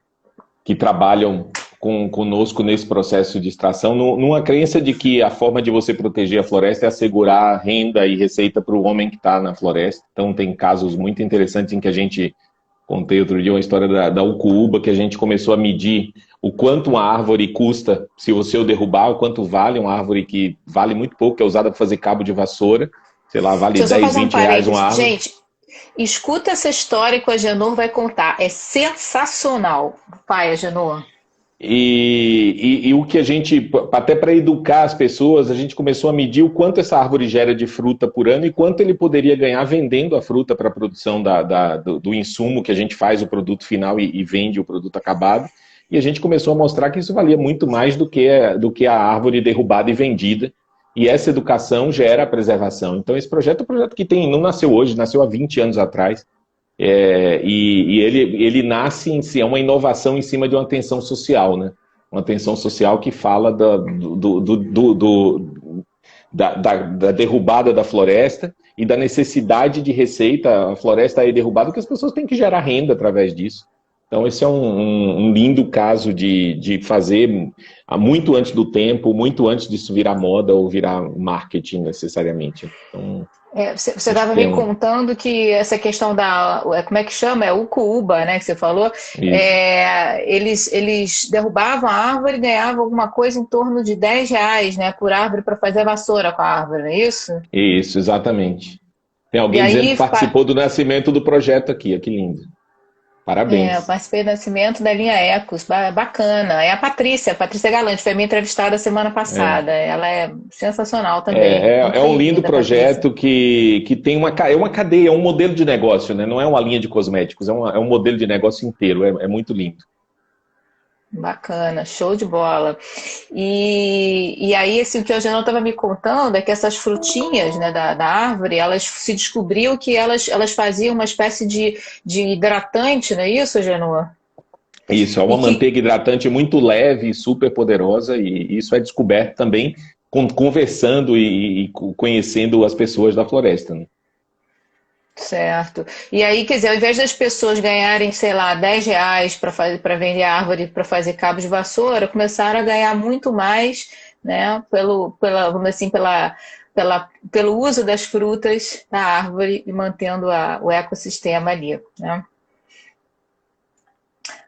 trabalham conosco nesse processo de extração, numa crença de que a forma de você proteger a floresta é assegurar renda e receita para o homem que está na floresta. Então tem casos muito interessantes em que a gente, contei outro dia uma história da Ucuúba, que a gente começou a medir o quanto uma árvore custa se você o derrubar, o quanto vale uma árvore que vale muito pouco, que é usada para fazer cabo de vassoura, sei lá, vale 10, 20 reais uma árvore. Gente, escuta essa história que o Agenor vai contar. É sensacional, pai, Agenor. E o que a gente, até para educar as pessoas, a gente começou a medir o quanto essa árvore gera de fruta por ano e quanto ele poderia ganhar vendendo a fruta para a produção do insumo que a gente faz o produto final e vende o produto acabado. E a gente começou a mostrar que isso valia muito mais do que a árvore derrubada e vendida. E essa educação gera a preservação. Então esse projeto é um projeto que não nasceu hoje, nasceu há 20 anos atrás. E ele nasce em si, é uma inovação em cima de uma tensão social, né? Uma tensão social que fala da derrubada da floresta e da necessidade de receita. A floresta é derrubada porque as pessoas têm que gerar renda através disso. Então esse é um lindo caso de fazer muito antes do tempo, muito antes disso virar moda ou virar marketing necessariamente. Então, você estava me contando que essa questão como é que chama? É Ucuúba, né, que você falou. Eles derrubavam a árvore e ganhavam alguma coisa em torno de 10 reais, né, por árvore para fazer a vassoura com a árvore, não é isso? Isso, exatamente. Tem alguém dizendo que participou do nascimento do projeto aqui, que lindo. Parabéns. Eu participei do nascimento da linha Ecos, bacana. É a Patrícia Galante, foi minha entrevistada semana passada. Ela é sensacional também. É um lindo projeto que tem uma cadeia, é um modelo de negócio, né? Não é uma linha de cosméticos, é um modelo de negócio inteiro, é muito lindo. Bacana, show de bola. E aí, assim, o que o Agenor estava me contando é que essas frutinhas, né, da árvore, elas se descobriu que elas faziam uma espécie de hidratante, não é isso, Agenor? Isso, é uma manteiga hidratante muito leve e super poderosa, e isso é descoberto também conversando e conhecendo as pessoas da floresta, né? Certo. E aí, quer dizer, ao invés das pessoas ganharem, sei lá, 10 reais para vender árvore, para fazer cabo de vassoura, começaram a ganhar muito mais, né, vamos dizer assim, pelo uso das frutas da árvore e mantendo o ecossistema ali, né?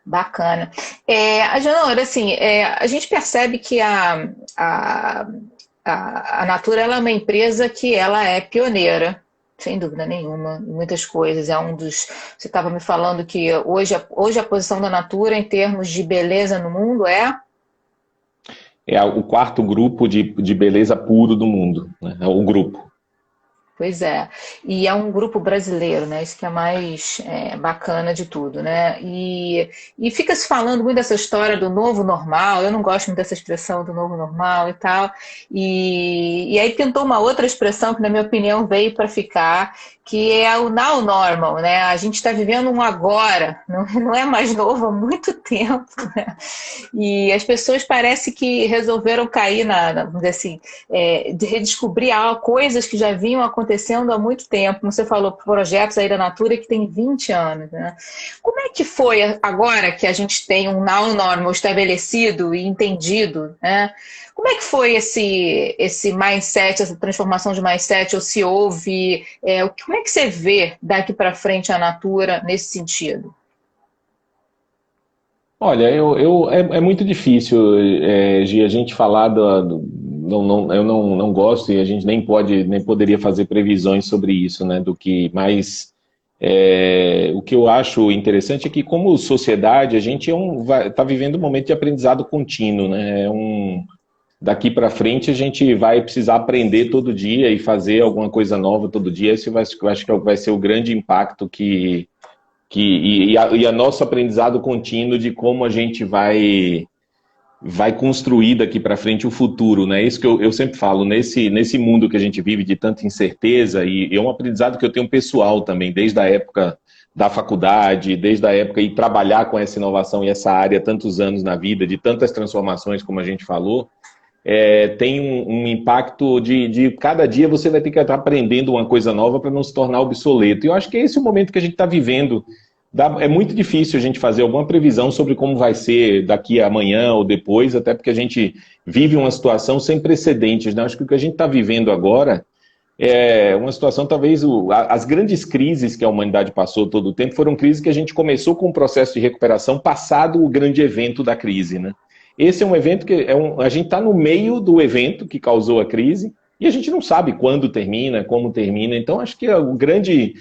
Bacana. Agenor, assim, a gente percebe que a Natura ela é uma empresa que ela é pioneira, sem dúvida nenhuma, em muitas coisas. Você estava me falando que hoje a posição da Natura em termos de beleza no mundo é o quarto grupo de beleza puro do mundo, né? É o grupo. Pois é, e é um grupo brasileiro, né? Isso que é mais bacana de tudo, né? E fica se falando muito dessa história do novo normal. Eu não gosto muito dessa expressão do novo normal e tal. E aí pintou uma outra expressão que, na minha opinião, veio para ficar, que é o now normal, né? A gente está vivendo um agora, não é mais novo há muito tempo, né? E as pessoas parece que resolveram cair vamos dizer assim, de redescobrir coisas que já vinham acontecendo há muito tempo. Como você falou, projetos aí da Natura que tem 20 anos, né? Como é que foi agora que a gente tem um now normal estabelecido e entendido, né? Como é que foi esse mindset, essa transformação de mindset, ou se houve, como é que você vê daqui para frente a Natura nesse sentido? Olha, é muito difícil, Gi, a gente falar eu não gosto e a gente nem poderia fazer previsões sobre isso, né? Mas o que eu acho interessante é que, como sociedade, a gente está vivendo um momento de aprendizado contínuo, né? Daqui para frente a gente vai precisar aprender todo dia e fazer alguma coisa nova todo dia. Esse eu acho que vai ser o grande impacto e a nosso aprendizado contínuo de como a gente vai construir daqui para frente o futuro, né? Isso que eu sempre falo, nesse mundo que a gente vive de tanta incerteza, e é um aprendizado que eu tenho pessoal também, desde a época da faculdade, desde a época, e trabalhar com essa inovação e essa área tantos anos na vida, de tantas transformações, como a gente falou, tem um impacto de cada dia você vai ter que estar aprendendo uma coisa nova para não se tornar obsoleto. E eu acho que é esse o momento que a gente está vivendo. É muito difícil a gente fazer alguma previsão sobre como vai ser daqui a amanhã ou depois, até porque a gente vive uma situação sem precedentes, né? Acho que o que a gente está vivendo agora é uma situação, talvez, as grandes crises que a humanidade passou todo o tempo foram crises que a gente começou com um processo de recuperação passado o grande evento da crise, né? Esse é um evento que a gente está no meio do evento que causou a crise e a gente não sabe quando termina, como termina. Então, acho que a grande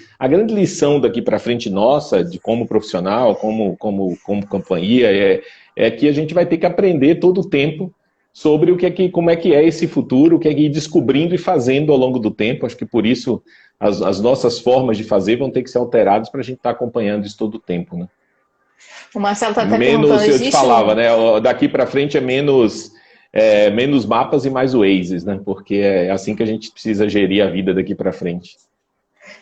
lição daqui para frente nossa, de como profissional, como companhia, é que a gente vai ter que aprender todo o tempo sobre como é que é esse futuro, o que é que ir descobrindo e fazendo ao longo do tempo. Acho que por isso as nossas formas de fazer vão ter que ser alteradas para a gente estar acompanhando isso todo o tempo, né? O Marcelo está até menos, eu te falava, né? Daqui para frente é menos mapas e mais Waze, né? Porque é assim que a gente precisa gerir a vida daqui para frente.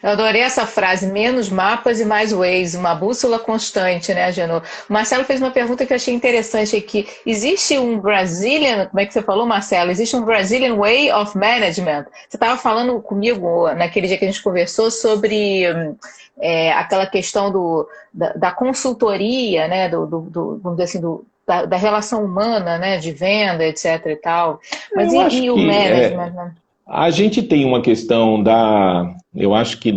Eu adorei essa frase, menos mapas e mais Waze, uma bússola constante, né, Genô? O Marcelo fez uma pergunta que eu achei interessante aqui. Existe um Brazilian, como é que você falou, Marcelo? Existe um Brazilian Way of Management? Você estava falando comigo naquele dia que a gente conversou sobre aquela questão da consultoria, né, vamos dizer assim, da relação humana, né, de venda, etc e tal. Mas e o management, né? A gente tem uma questão eu acho que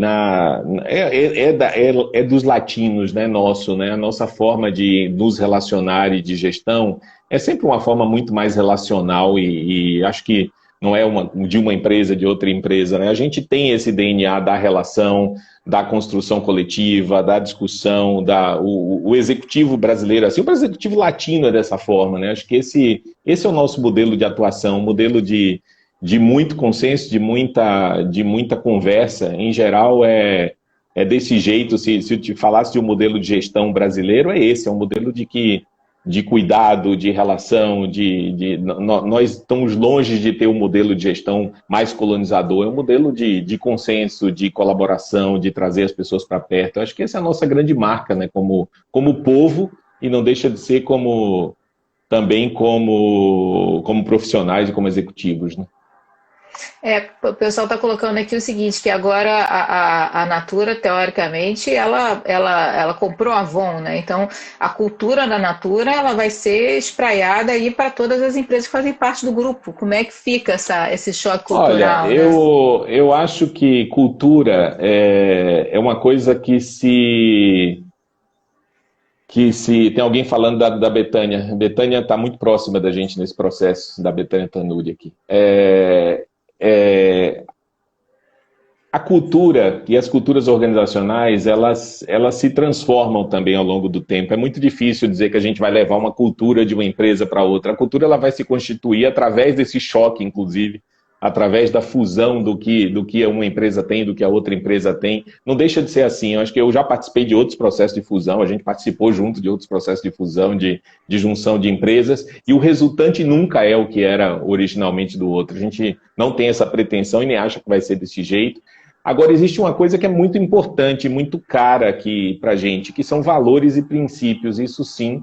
é dos latinos, né, nosso, né, a nossa forma de nos relacionar e de gestão é sempre uma forma muito mais relacional e acho que não é de uma empresa, de outra empresa, né, a gente tem esse DNA da relação, da construção coletiva, da discussão, o executivo brasileiro, assim, o executivo latino é dessa forma, né, acho que esse é o nosso modelo de atuação, um modelo de muito consenso, de muita conversa. Em geral, é desse jeito. Se eu te falasse de um modelo de gestão brasileiro, é esse. É um modelo de cuidado, de relação, nós estamos longe de ter um modelo de gestão mais colonizador. É um modelo de consenso, de colaboração, de trazer as pessoas para perto. Eu acho que essa é a nossa grande marca, né? Como povo, e não deixa de ser também como profissionais e como executivos, né? O pessoal está colocando aqui o seguinte, que agora a Natura, teoricamente, ela comprou a Avon, né? Então, a cultura da Natura ela vai ser espraiada aí para todas as empresas que fazem parte do grupo. Como é que fica esse choque cultural? Olha, eu acho que cultura é uma coisa que se tem alguém falando da Betânia. A Betânia está muito próxima da gente nesse processo, da Betânia Tanuri aqui. A cultura e as culturas organizacionais, elas se transformam também ao longo do tempo. É muito difícil dizer que a gente vai levar uma cultura de uma empresa para outra. A cultura ela vai se constituir através desse choque, inclusive, através da fusão do que uma empresa tem, do que a outra empresa tem. Não deixa de ser assim. Eu acho que eu já participei de outros processos de fusão, a gente participou junto de outros processos de fusão, de junção de empresas, e o resultante nunca é o que era originalmente do outro. A gente não tem essa pretensão e nem acha que vai ser desse jeito. Agora, existe uma coisa que é muito importante, muito cara aqui para a gente, que são valores e princípios. Isso sim,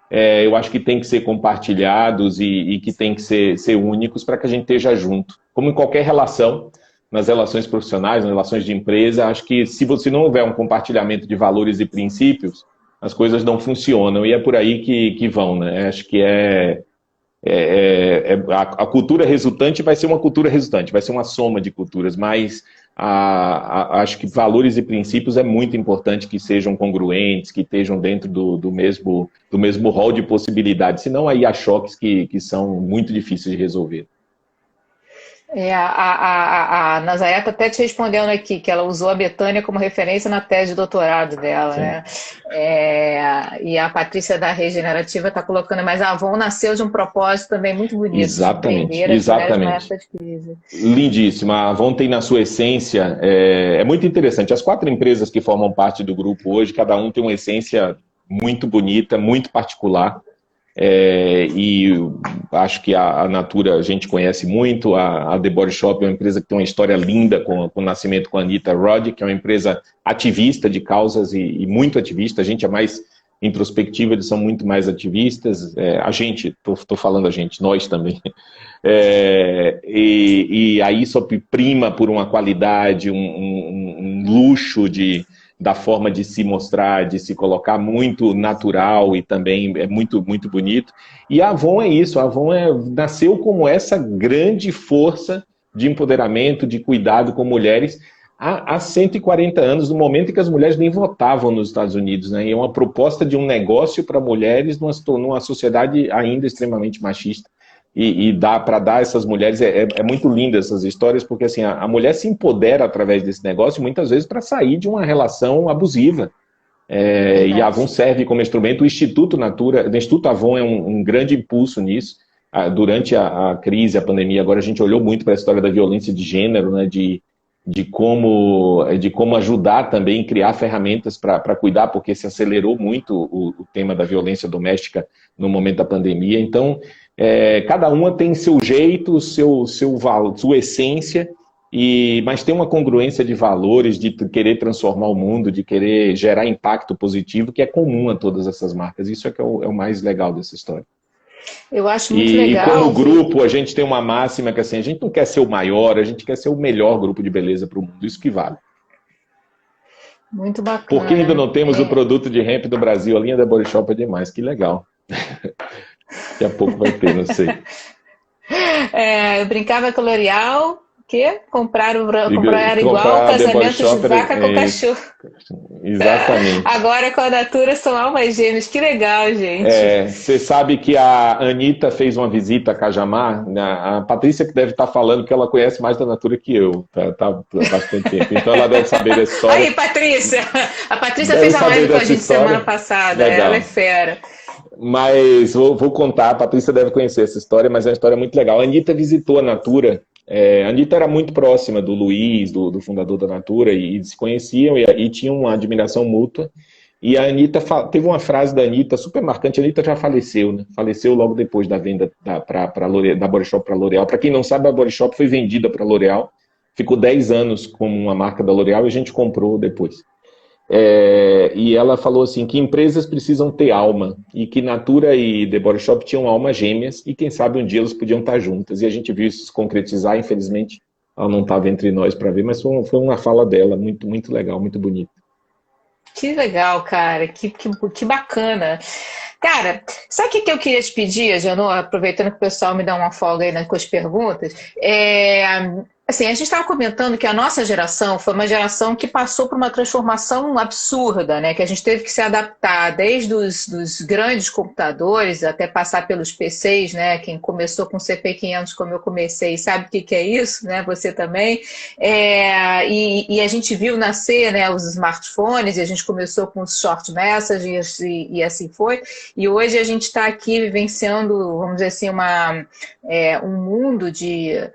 eu acho que tem que ser compartilhados e que tem que ser únicos para que a gente esteja junto. Como em qualquer relação, nas relações profissionais, nas relações de empresa, acho que se você não houver um compartilhamento de valores e princípios, as coisas não funcionam e é por aí que vão, né? Acho que a cultura resultante vai ser uma cultura resultante, vai ser uma soma de culturas, mas acho que valores e princípios é muito importante que sejam congruentes, que estejam dentro do mesmo rol de possibilidades, senão aí há choques que são muito difíceis de resolver. A Nazaré está até te respondendo aqui, que ela usou a Betânia como referência na tese de doutorado dela, sim, né? E a Patrícia da Regenerativa está colocando, mas a Avon nasceu de um propósito também muito bonito. Exatamente, exatamente. De crise. Lindíssima. A Avon tem na sua essência, é muito interessante. As 4 empresas que formam parte do grupo hoje, cada um tem uma essência muito bonita, muito particular. E acho que a Natura a gente conhece muito, a The Body Shop é uma empresa que tem uma história linda com o nascimento com a Anita Roddick, que é uma empresa ativista de causas e muito ativista. A gente é mais introspectiva, eles são muito mais ativistas. A gente, estou falando a gente, nós também. E aí só prima por uma qualidade, um luxo da forma de se mostrar, de se colocar, muito natural e também é muito, muito bonito. E a Avon é isso, a Avon nasceu como essa grande força de empoderamento, de cuidado com mulheres, há 140 anos, no momento em que as mulheres nem votavam nos Estados Unidos, né? E é uma proposta de um negócio para mulheres numa sociedade ainda extremamente machista. E dá para dar a essas mulheres, é muito linda essas histórias, porque assim, a mulher se empodera através desse negócio, muitas vezes para sair de uma relação abusiva. E a Avon serve como instrumento. O Instituto Natura, o Instituto Avon é um grande impulso nisso. Durante a crise, a pandemia, agora a gente olhou muito para a história da violência de gênero, né, de como ajudar também, criar ferramentas para cuidar, porque se acelerou muito o tema da violência doméstica no momento da pandemia. Então, cada uma tem seu jeito, sua essência, mas tem uma congruência de valores, de querer transformar o mundo, de querer gerar impacto positivo, que é comum a todas essas marcas. Isso é que é o mais legal dessa história. Eu acho muito legal. E como grupo, a gente tem uma máxima que assim, a gente não quer ser o maior, a gente quer ser o melhor grupo de beleza para o mundo. Isso que vale. Muito bacana. Por que ainda não temos o produto de hemp do Brasil? A linha da Body Shop é demais, que legal. Daqui a pouco vai ter, não sei. Eu brincava com a L'Oréal, que comprar igual casamento de vaca com cachorro. Exatamente. Agora com a Natura são almas gêmeas. Que legal, gente. Você sabe que a Anitta fez uma visita a Cajamar, a Patrícia que deve estar falando que ela conhece mais da Natura que eu, tá há bastante tempo. Então ela deve saber dessa história. Aí, Patrícia! A Patrícia fez a live com a gente semana passada. Legal. Ela é fera. Mas vou contar, a Patrícia deve conhecer essa história, mas é uma história muito legal. A Anitta visitou a Natura. A Anitta era muito próxima do Luiz, do fundador da Natura, e se conheciam e tinham uma admiração mútua. E a Anitta teve uma frase da Anitta super marcante. A Anitta já faleceu, né? Faleceu logo depois da venda da Body Shop para a L'Oréal. Para quem não sabe, a Body Shop foi vendida para a L'Oréal, ficou 10 anos como uma marca da L'Oréal e a gente comprou depois. E ela falou assim, que empresas precisam ter alma, e que Natura e The Body Shop tinham almas gêmeas, e quem sabe um dia elas podiam estar juntas. E a gente viu isso se concretizar, infelizmente ela não estava entre nós para ver, mas foi uma fala dela, muito, muito legal, muito bonita. Que legal, cara, que bacana. Cara, sabe o que eu queria te pedir, Janô, aproveitando que o pessoal me dá uma folga aí com as perguntas? Assim, a gente estava comentando que a nossa geração foi uma geração que passou por uma transformação absurda, né? Que a gente teve que se adaptar desde dos grandes computadores até passar pelos PCs, né? Quem começou com CP500 como eu comecei sabe o que é isso, né? Você também. E a gente viu nascer, né, os smartphones, e a gente começou com os short messages e assim foi. E hoje a gente está aqui vivenciando, vamos dizer assim, um mundo de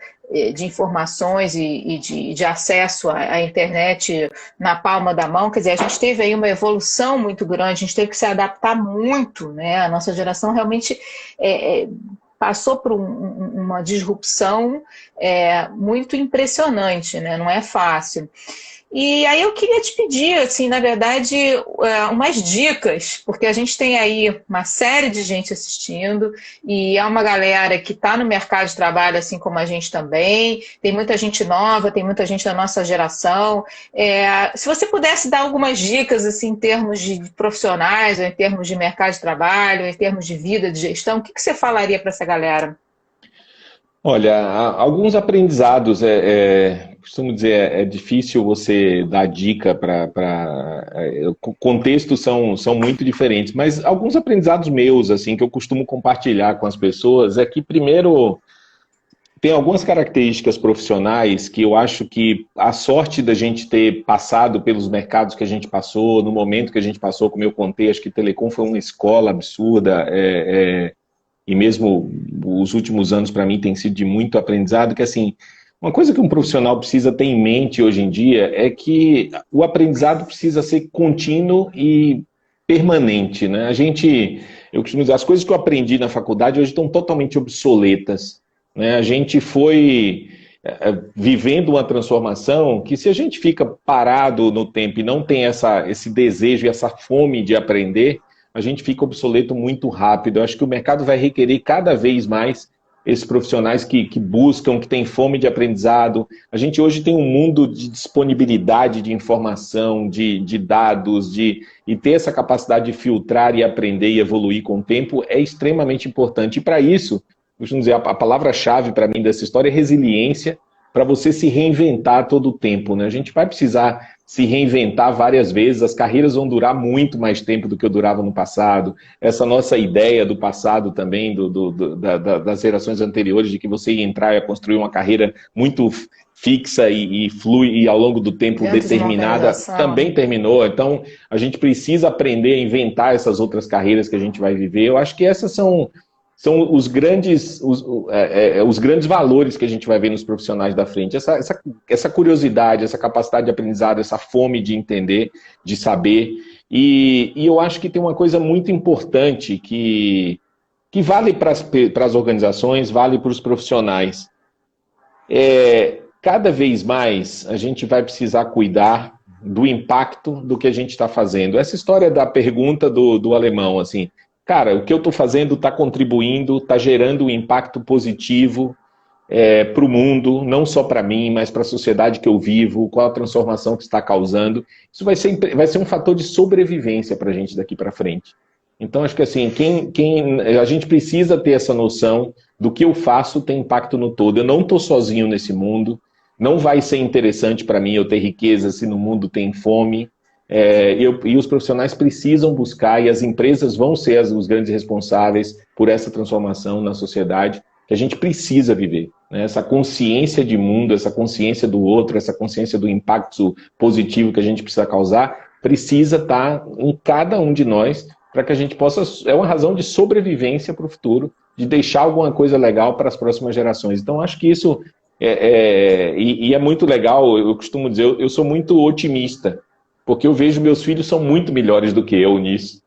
informações e de acesso à internet na palma da mão. Quer dizer, a gente teve aí uma evolução muito grande, a gente teve que se adaptar muito, né? A nossa geração realmente passou por uma disrupção muito impressionante, né? Não é fácil. E aí eu queria te pedir, assim, na verdade, umas dicas, porque a gente tem aí uma série de gente assistindo e é uma galera que está no mercado de trabalho, assim como a gente também, tem muita gente nova, tem muita gente da nossa geração. Se você pudesse dar algumas dicas, assim, em termos de profissionais, ou em termos de mercado de trabalho, ou em termos de vida, de gestão, o que você falaria para essa galera? Olha, alguns aprendizados, costumo dizer, é difícil você dar dica contextos são muito diferentes, mas alguns aprendizados meus, assim, que eu costumo compartilhar com as pessoas, é que, primeiro, tem algumas características profissionais que eu acho que a sorte da gente ter passado pelos mercados que a gente passou, no momento que a gente passou, como eu contei, acho que Telecom foi uma escola absurda, e mesmo os últimos anos para mim tem sido de muito aprendizado, que assim, uma coisa que um profissional precisa ter em mente hoje em dia é que o aprendizado precisa ser contínuo e permanente, né? Eu costumo dizer, as coisas que eu aprendi na faculdade hoje estão totalmente obsoletas, né? A gente foi vivendo uma transformação que, se a gente fica parado no tempo e não tem esse desejo e essa fome de aprender, a gente fica obsoleto muito rápido. Eu acho que o mercado vai requerer cada vez mais esses profissionais que buscam, que têm fome de aprendizado. A gente hoje tem um mundo de disponibilidade de informação, de dados, e ter essa capacidade de filtrar e aprender e evoluir com o tempo é extremamente importante. E para isso, costumo dizer, a palavra-chave para mim dessa história é resiliência, para você se reinventar todo o tempo, né? A gente vai precisar se reinventar várias vezes, as carreiras vão durar muito mais tempo do que eu durava no passado. Essa nossa ideia do passado também, das gerações anteriores, de que você ia entrar e ia construir uma carreira muito fixa e flui e ao longo do tempo determinada, também terminou. Então, a gente precisa aprender a inventar essas outras carreiras que a gente vai viver. Eu acho que essas são os grandes valores que a gente vai ver nos profissionais da frente. Essa curiosidade, essa capacidade de aprendizado, essa fome de entender, de saber. E eu acho que tem uma coisa muito importante que vale para as organizações, vale para os profissionais. Cada vez mais a gente vai precisar cuidar do impacto do que a gente está fazendo. Essa história da pergunta do alemão, assim, cara, o que eu estou fazendo está contribuindo, está gerando um impacto positivo para o mundo, não só para mim, mas para a sociedade que eu vivo, qual a transformação que está causando. Isso vai ser um fator de sobrevivência para a gente daqui para frente. Então, acho que assim, a gente precisa ter essa noção do que eu faço tem impacto no todo. Eu não estou sozinho nesse mundo, não vai ser interessante para mim eu ter riqueza se no mundo tem fome. E os profissionais precisam buscar, e as empresas vão ser os grandes responsáveis por essa transformação na sociedade que a gente precisa viver, né? Essa consciência de mundo, essa consciência do outro, essa consciência do impacto positivo que a gente precisa causar, precisa estar em cada um de nós para que a gente possa... É uma razão de sobrevivência para o futuro, de deixar alguma coisa legal para as próximas gerações. Então, acho que isso é muito legal. Eu costumo dizer, eu sou muito otimista, porque eu vejo meus filhos são muito melhores do que eu nisso.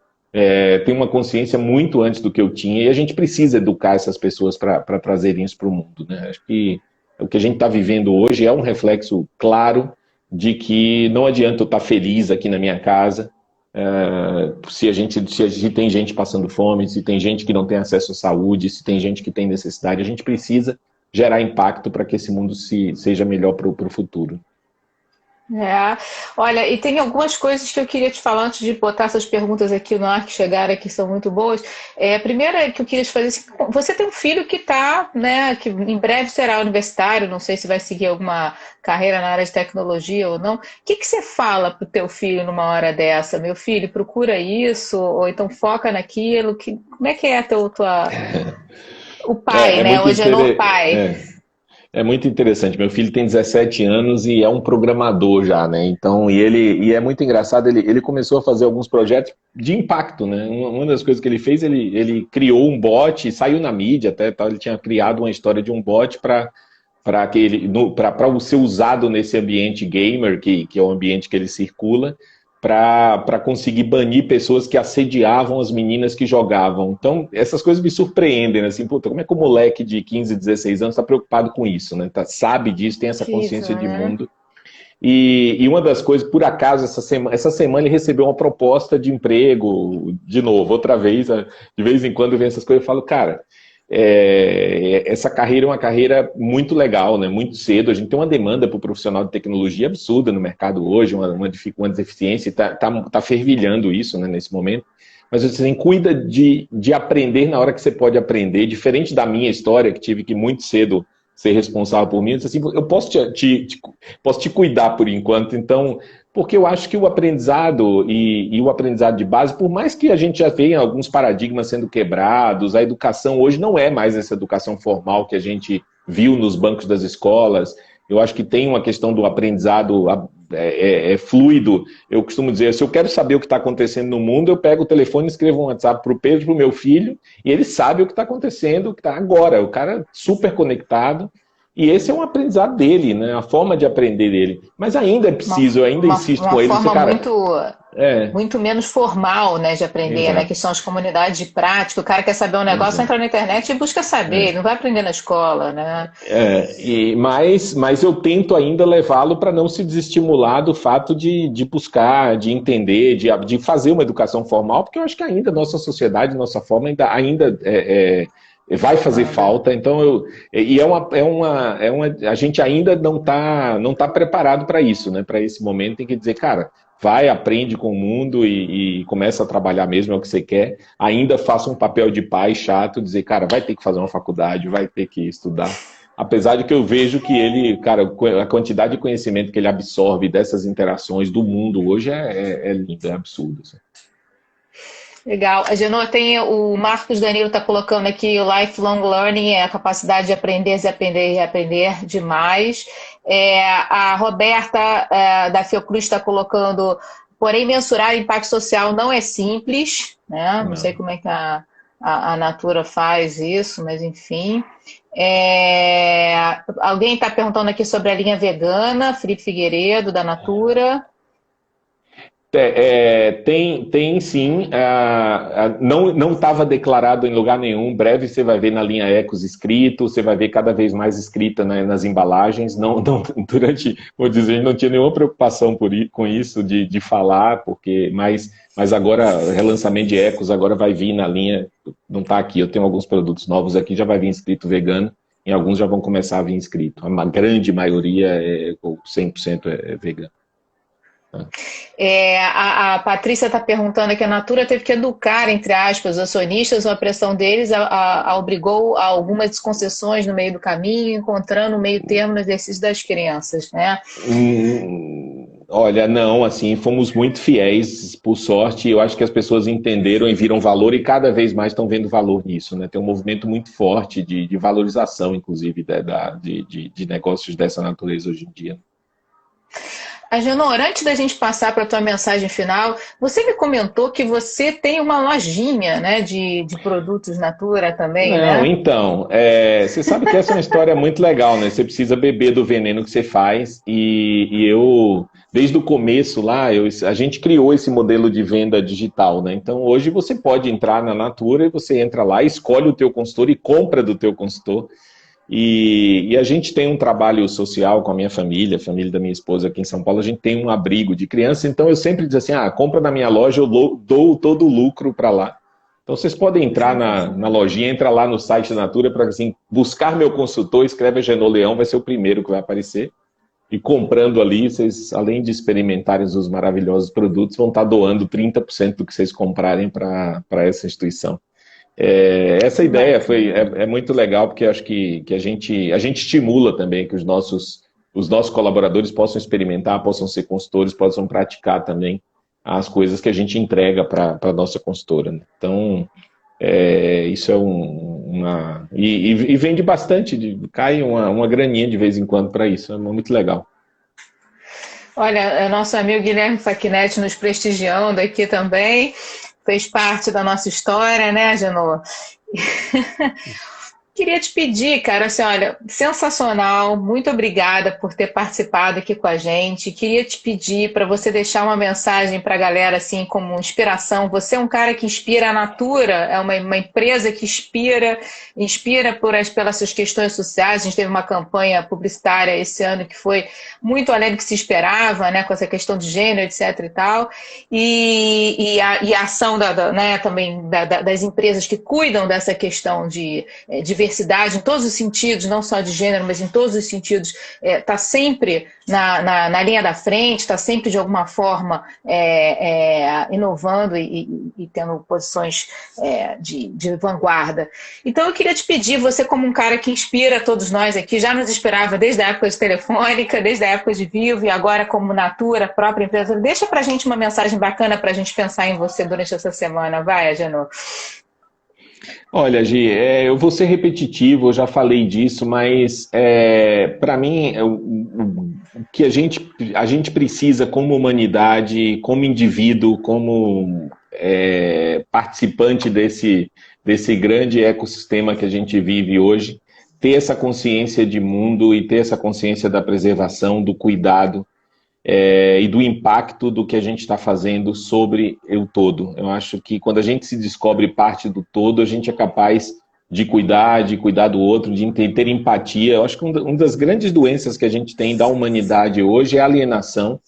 Tem uma consciência muito antes do que eu tinha, e a gente precisa educar essas pessoas para trazerem isso para o mundo, né? Acho que o que a gente está vivendo hoje é um reflexo claro de que não adianta eu estar feliz aqui na minha casa, se tem gente passando fome, se tem gente que não tem acesso à saúde, se tem gente que tem necessidade. A gente precisa gerar impacto para que esse mundo seja melhor para o futuro. Olha, e tem algumas coisas que eu queria te falar antes de botar essas perguntas aqui no ar que chegaram aqui, são muito boas. A primeira que eu queria te fazer, você tem um filho que está, né, que em breve será universitário, não sei se vai seguir alguma carreira na área de tecnologia ou não. O que você fala para o teu filho numa hora dessa? Meu filho, procura isso, ou então foca naquilo. Como é que é o pai, né? Hoje é no pai. É muito interessante. Meu filho tem 17 anos e é um programador já, né? Então, e é muito engraçado, ele começou a fazer alguns projetos de impacto, né? Uma das coisas que ele fez, ele criou um bot, saiu na mídia até, ele tinha criado uma história de um bot para ser usado nesse ambiente gamer, que é o ambiente que ele circula, para conseguir banir pessoas que assediavam as meninas que jogavam. Então, essas coisas me surpreendem, né? Assim, puta, como é que o moleque de 15, 16 anos está preocupado com isso, né? Sabe disso, tem essa consciência de mundo. E uma das coisas, por acaso, essa semana ele recebeu uma proposta de emprego, de novo, outra vez, de vez em quando vem essas coisas, eu falo, cara, essa carreira é uma carreira muito legal, né? Muito cedo, a gente tem uma demanda para o profissional de tecnologia absurda no mercado hoje, uma deficiência, está fervilhando isso, né, nesse momento. Mas você cuida de aprender na hora que você pode aprender, diferente da minha história, que tive que muito cedo ser responsável por mim, eu disse assim, eu posso te cuidar por enquanto. Então, porque eu acho que o aprendizado e o aprendizado de base, por mais que a gente já tenha alguns paradigmas sendo quebrados, a educação hoje não é mais essa educação formal que a gente viu nos bancos das escolas. Eu acho que tem uma questão do aprendizado fluido. Eu costumo dizer, se eu quero saber o que está acontecendo no mundo, eu pego o telefone e escrevo um WhatsApp para o Pedro, para o meu filho, e ele sabe o que está acontecendo, o que está agora. O cara é super conectado. E esse é um aprendizado dele, né? A forma de aprender dele. Mas ainda é preciso, eu ainda insisto com ele, uma forma cara, muito menos formal, né, de aprender, exato. né, que são as comunidades de prática. O cara quer saber um negócio, entra na internet e busca saber, ele não vai aprender na escola, né? Mas eu tento ainda levá-lo para não se desestimular do fato de buscar, de entender, de fazer uma educação formal, porque eu acho que ainda nossa sociedade, nossa forma ainda vai fazer falta. Então a gente ainda não tá preparado para isso, né? Para esse momento tem que dizer, cara, vai, aprende com o mundo e começa a trabalhar mesmo, é o que você quer. Ainda faça um papel de pai chato, dizer, cara, vai ter que fazer uma faculdade, vai ter que estudar. Apesar de que eu vejo que ele, cara, a quantidade de conhecimento que ele absorve dessas interações do mundo hoje é lindo, é absurdo. Assim. Legal. A Genô, tem o Marcos Danilo está colocando aqui o lifelong learning, é a capacidade de aprender, e aprender e aprender demais. A Roberta da Fiocruz está colocando, porém mensurar o impacto social não é simples, né? Não sei como é que a Natura faz isso, mas enfim. Alguém está perguntando aqui sobre a linha vegana, Felipe Figueiredo, da Natura. Tem sim, não estava declarado em lugar nenhum. Breve você vai ver na linha Ecos escrito, você vai ver cada vez mais escrita nas embalagens. Vou dizer, não tinha nenhuma preocupação com isso de falar, mas agora o relançamento de Ecos agora vai vir na linha, não está aqui, eu tenho alguns produtos novos aqui, já vai vir escrito vegano, e alguns já vão começar a vir escrito. A grande maioria, 100% é vegano. A Patrícia está perguntando que a Natura teve que educar, entre aspas, os acionistas, ou a pressão deles obrigou a algumas desconcessões no meio do caminho, encontrando o meio termo no exercício das crianças, né? Olha, não, assim, fomos muito fiéis, por sorte. Eu acho que as pessoas entenderam e viram valor e cada vez mais estão vendo valor nisso, né? Tem um movimento muito forte de valorização, inclusive, de negócios dessa natureza hoje em dia. Agenor, antes da gente passar para a tua mensagem final, você me comentou que você tem uma lojinha, né, de produtos Natura também, né? Então, você sabe que essa é uma história muito legal, né? Você precisa beber do veneno que você faz e eu, desde o começo lá, a gente criou esse modelo de venda digital, né? Então, hoje você pode entrar na Natura e você entra lá, escolhe o teu consultor e compra do teu consultor. E a gente tem um trabalho social com a minha família, a família da minha esposa aqui em São Paulo, a gente tem um abrigo de criança, então eu sempre digo assim, compra na minha loja, eu dou todo o lucro para lá. Então vocês podem entrar na lojinha, entra lá no site da Natura para assim, buscar meu consultor, escreve Agenor Leão, vai ser o primeiro que vai aparecer. E comprando ali, vocês, além de experimentarem os maravilhosos produtos, vão estar doando 30% do que vocês comprarem para essa instituição. Essa ideia é muito legal, porque acho que a gente estimula também que os nossos colaboradores possam experimentar, possam ser consultores, possam praticar também as coisas que a gente entrega para a nossa consultora. Né? Então, isso é e vende bastante, cai uma graninha de vez em quando para isso, é muito legal. Olha, nosso amigo Guilherme Facchinetti nos prestigiando aqui também. Fez parte da nossa história, né, Agenor? Queria te pedir, cara, assim, olha, sensacional, muito obrigada por ter participado aqui com a gente. Queria te pedir para você deixar uma mensagem para a galera, assim, como inspiração. Você é um cara que inspira. A Natura, é uma empresa que inspira pelas suas questões sociais. A gente teve uma campanha publicitária esse ano que foi muito além do que se esperava, né, com essa questão de gênero, etc. e tal. E a ação também das empresas que cuidam dessa questão de diversidade em todos os sentidos, não só de gênero, mas em todos os sentidos, está sempre na linha da frente, está sempre de alguma forma inovando e tendo posições de vanguarda. Então eu queria te pedir, você como um cara que inspira todos nós aqui, já nos inspirava desde a época de Telefônica, desde a época de Vivo e agora como Natura, própria empresa, deixa pra gente uma mensagem bacana pra gente pensar em você durante essa semana. Vai, Agenor. Olha, Gi, eu vou ser repetitivo, eu já falei disso, mas para mim o que a gente precisa como humanidade, como indivíduo, como participante desse grande ecossistema que a gente vive hoje, ter essa consciência de mundo e ter essa consciência da preservação, do cuidado e do impacto do que a gente está fazendo sobre o todo. Eu acho que quando a gente se descobre parte do todo, a gente é capaz de cuidar do outro, de ter empatia. Eu acho que uma das grandes doenças que a gente tem da humanidade hoje é a alienação,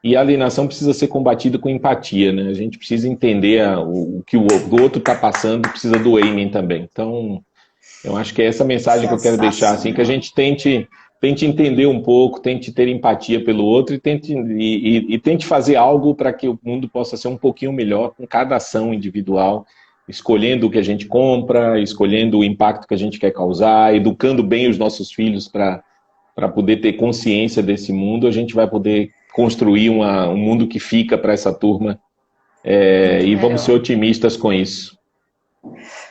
e a alienação precisa ser combatida com empatia, né? A gente precisa entender o que o outro está passando, precisa doer em mim também. Então, eu acho que é essa mensagem que eu quero deixar, assim, que a gente tente entender um pouco, tente ter empatia pelo outro e tente fazer algo para que o mundo possa ser um pouquinho melhor com cada ação individual, escolhendo o que a gente compra, escolhendo o impacto que a gente quer causar, educando bem os nossos filhos para poder ter consciência desse mundo. A gente vai poder construir um mundo que fica para essa turma e vamos ser otimistas com isso.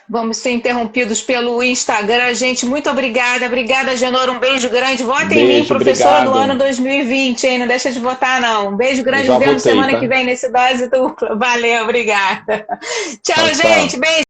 Vamos ser interrompidos pelo Instagram. Gente, muito obrigada. Obrigada, Agenor. Um beijo grande. Vota em mim, professora do ano 2020, hein? Não deixa de votar, não. Um beijo grande. Nos vemos semana que vem nesse Dose Dupla. Valeu, obrigada. Tchau, gente. Beijo.